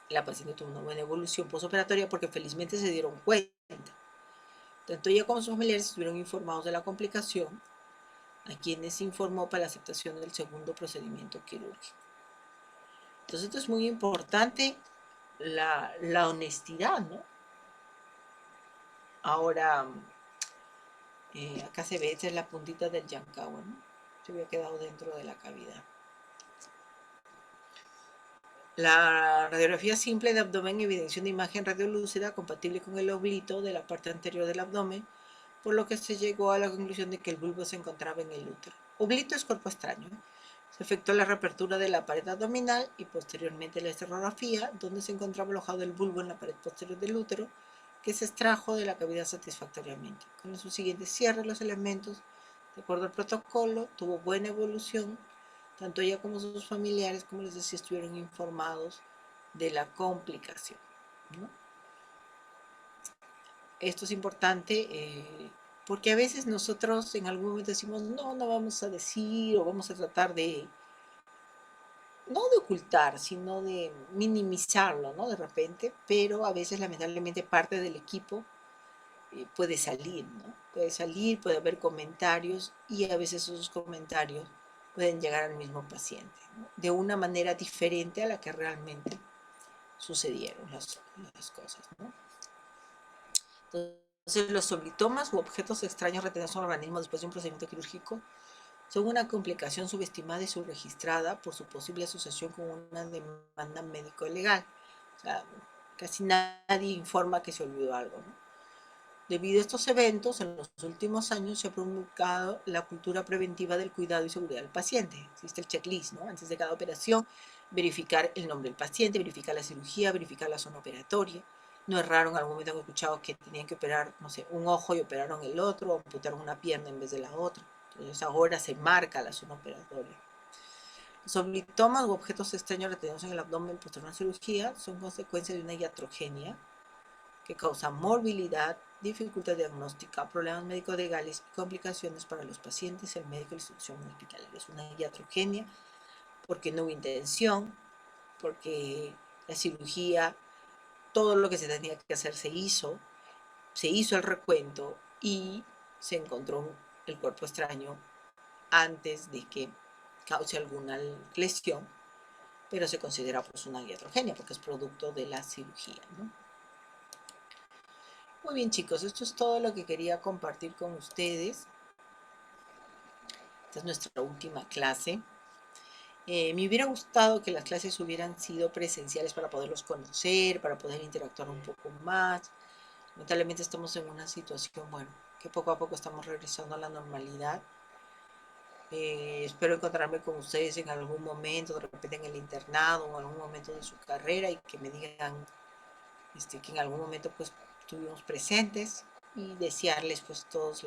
La paciente tuvo una buena evolución postoperatoria porque felizmente se dieron cuenta. Tanto ella como sus familiares estuvieron informados de la complicación, a quienes se informó para la aceptación del segundo procedimiento quirúrgico. Entonces esto es muy importante, la honestidad, ¿no? Ahora, acá se ve, esta es la puntita del Yancagua, ¿no? Se había quedado dentro de la cavidad. La radiografía simple de abdomen evidencia una imagen radiolúcida compatible con el oblito de la parte anterior del abdomen, por lo que se llegó a la conclusión de que el bulbo se encontraba en el útero. Oblito es cuerpo extraño. Se efectuó la reapertura de la pared abdominal y posteriormente la esterografía, donde se encontraba alojado el bulbo en la pared posterior del útero, que se extrajo de la cavidad satisfactoriamente. Con el subsiguiente cierre, los elementos, de acuerdo al protocolo, tuvo buena evolución. Tanto ella como sus familiares, como les decía, estuvieron informados de la complicación, ¿no? Esto es importante porque a veces nosotros en algún momento decimos, no, no vamos a decir o vamos a tratar de, no de ocultar, sino de minimizarlo, ¿no? De repente, pero a veces lamentablemente parte del equipo puede salir, ¿no? Puede salir, puede haber comentarios y a veces esos comentarios pueden llegar al mismo paciente, ¿no? De una manera diferente a la que realmente sucedieron las cosas, ¿no? Entonces, los oblitomas u objetos extraños retenidos en el organismo después de un procedimiento quirúrgico son una complicación subestimada y subregistrada por su posible asociación con una demanda médico-legal. O sea, casi nadie informa que se olvidó algo, ¿no? Debido a estos eventos, en los últimos años se ha promulgado la cultura preventiva del cuidado y seguridad del paciente. Existe el checklist, ¿no? Antes de cada operación, verificar el nombre del paciente, verificar la cirugía, verificar la zona operatoria. No es raro, en algún momento han escuchado que tenían que operar, no sé, un ojo y operaron el otro, o amputaron una pierna en vez de la otra. Entonces ahora se marca la zona operatoria. Los oblitomas u objetos extraños retenidos en el abdomen posterior a una cirugía son consecuencia de una iatrogenia que causa morbilidad, dificultad diagnóstica, problemas médicos legales y complicaciones para los pacientes, el médico y la institución hospitalaria. Es una iatrogenia porque no hubo intención, porque la cirugía, todo lo que se tenía que hacer se hizo el recuento y se encontró el cuerpo extraño antes de que cause alguna lesión, pero se considera pues una iatrogenia porque es producto de la cirugía, ¿no? Muy bien, chicos, esto es todo lo que quería compartir con ustedes. Esta es nuestra última clase. Me hubiera gustado que las clases hubieran sido presenciales para poderlos conocer, para poder interactuar un poco más. Lamentablemente estamos en una situación, bueno, que poco a poco estamos regresando a la normalidad. Espero encontrarme con ustedes en algún momento, de repente en el internado o en algún momento de su carrera y que me digan que en algún momento pues estuvimos presentes y desearles pues todos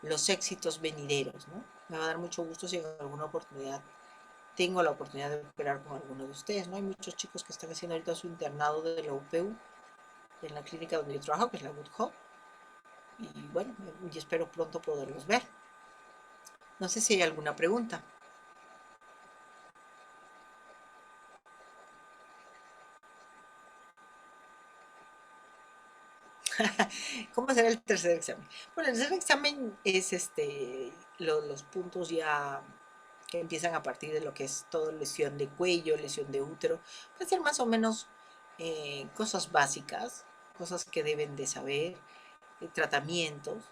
los éxitos venideros, ¿no? Me va a dar mucho gusto si en alguna oportunidad tengo la oportunidad de operar con alguno de ustedes, ¿no? Hay muchos chicos que están haciendo ahorita su internado de la UPU, en la clínica donde yo trabajo, que es la Good Hope, y bueno, y espero pronto poderlos ver. No sé si hay alguna pregunta. ¿Cómo será el tercer examen? Bueno, el tercer examen es los puntos ya que empiezan a partir de lo que es todo lesión de cuello, lesión de útero. Va a ser más o menos cosas básicas, cosas que deben de saber, tratamientos.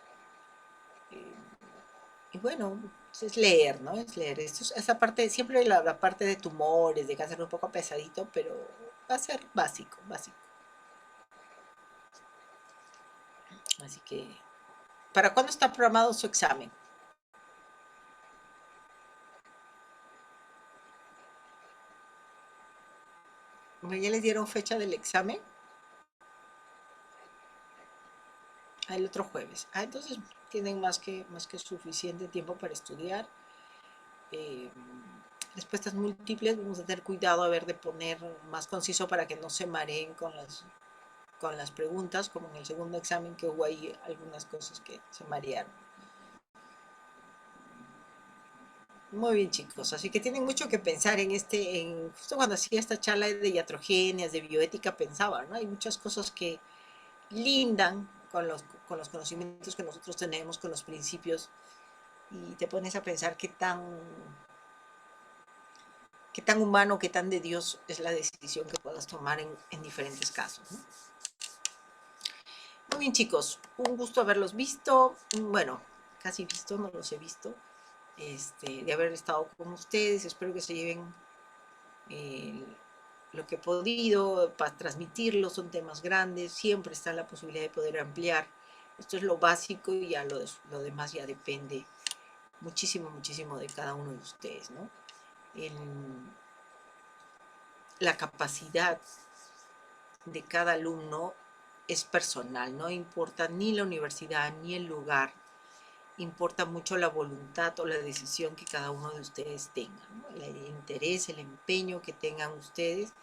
Eh, y bueno, es leer, ¿no? Es leer. Esa parte, siempre la parte de tumores, de cáncer un poco pesadito, pero va a ser básico, básico. Así que, ¿para cuándo está programado su examen? ¿Ya les dieron fecha del examen? El otro jueves. Entonces tienen más que suficiente tiempo para estudiar. Eh, Respuestas múltiples, vamos a tener cuidado a ver de poner más conciso para que no se mareen con las preguntas, como en el segundo examen que hubo ahí algunas cosas que se marearon. Muy bien, chicos, así que tienen mucho que pensar justo cuando hacía esta charla de iatrogenias, de bioética, pensaba, ¿no? Hay muchas cosas que lindan con los conocimientos que nosotros tenemos, con los principios, y te pones a pensar qué tan humano, qué tan de Dios es la decisión que puedas tomar en diferentes casos, ¿no? Muy bien, chicos, un gusto haberlos visto, bueno, casi visto, no los he visto, de haber estado con ustedes. Espero que se lleven lo que he podido para transmitirlo. Son temas grandes, siempre está la posibilidad de poder ampliar. Esto es lo básico y ya lo demás ya depende muchísimo, muchísimo de cada uno de ustedes, ¿no? La capacidad de cada alumno es personal, no importa ni la universidad ni el lugar, importa mucho la voluntad o la decisión que cada uno de ustedes tenga, ¿no? El interés, el empeño que tengan ustedes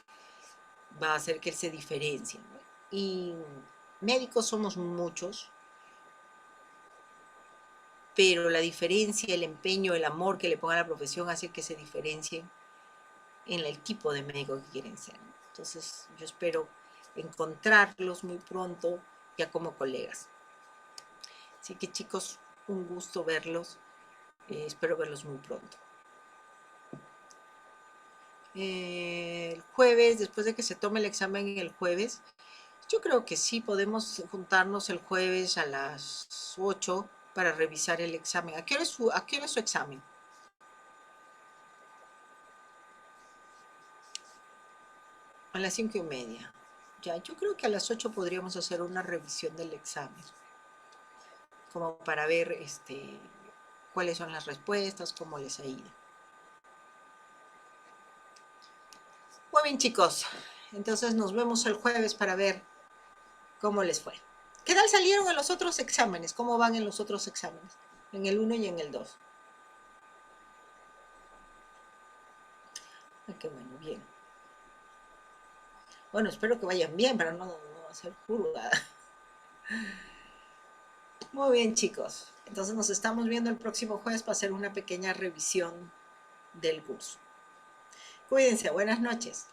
va a hacer que él se diferencie, ¿no? Y médicos somos muchos, pero la diferencia, el empeño, el amor que le pongan a la profesión hace que se diferencien en el tipo de médico que quieren ser, ¿no? Entonces yo espero encontrarlos muy pronto ya como colegas. Así que, chicos, un gusto verlos. Espero verlos muy pronto. El jueves, después de que se tome el examen el jueves, yo creo que sí podemos juntarnos el jueves a las 8 para revisar el examen. ¿A qué hora es su examen? A las 5:30. Ya, yo creo que a las 8 podríamos hacer una revisión del examen, como para ver cuáles son las respuestas, cómo les ha ido. Muy bien, chicos. Entonces nos vemos el jueves para ver cómo les fue. ¿Qué tal salieron en los otros exámenes? ¿Cómo van en los otros exámenes? En el 1 y en el 2. Ay, qué bueno, bien. Bueno, espero que vayan bien para no hacer curva. Muy bien, chicos. Entonces nos estamos viendo el próximo jueves para hacer una pequeña revisión del curso. Cuídense, buenas noches.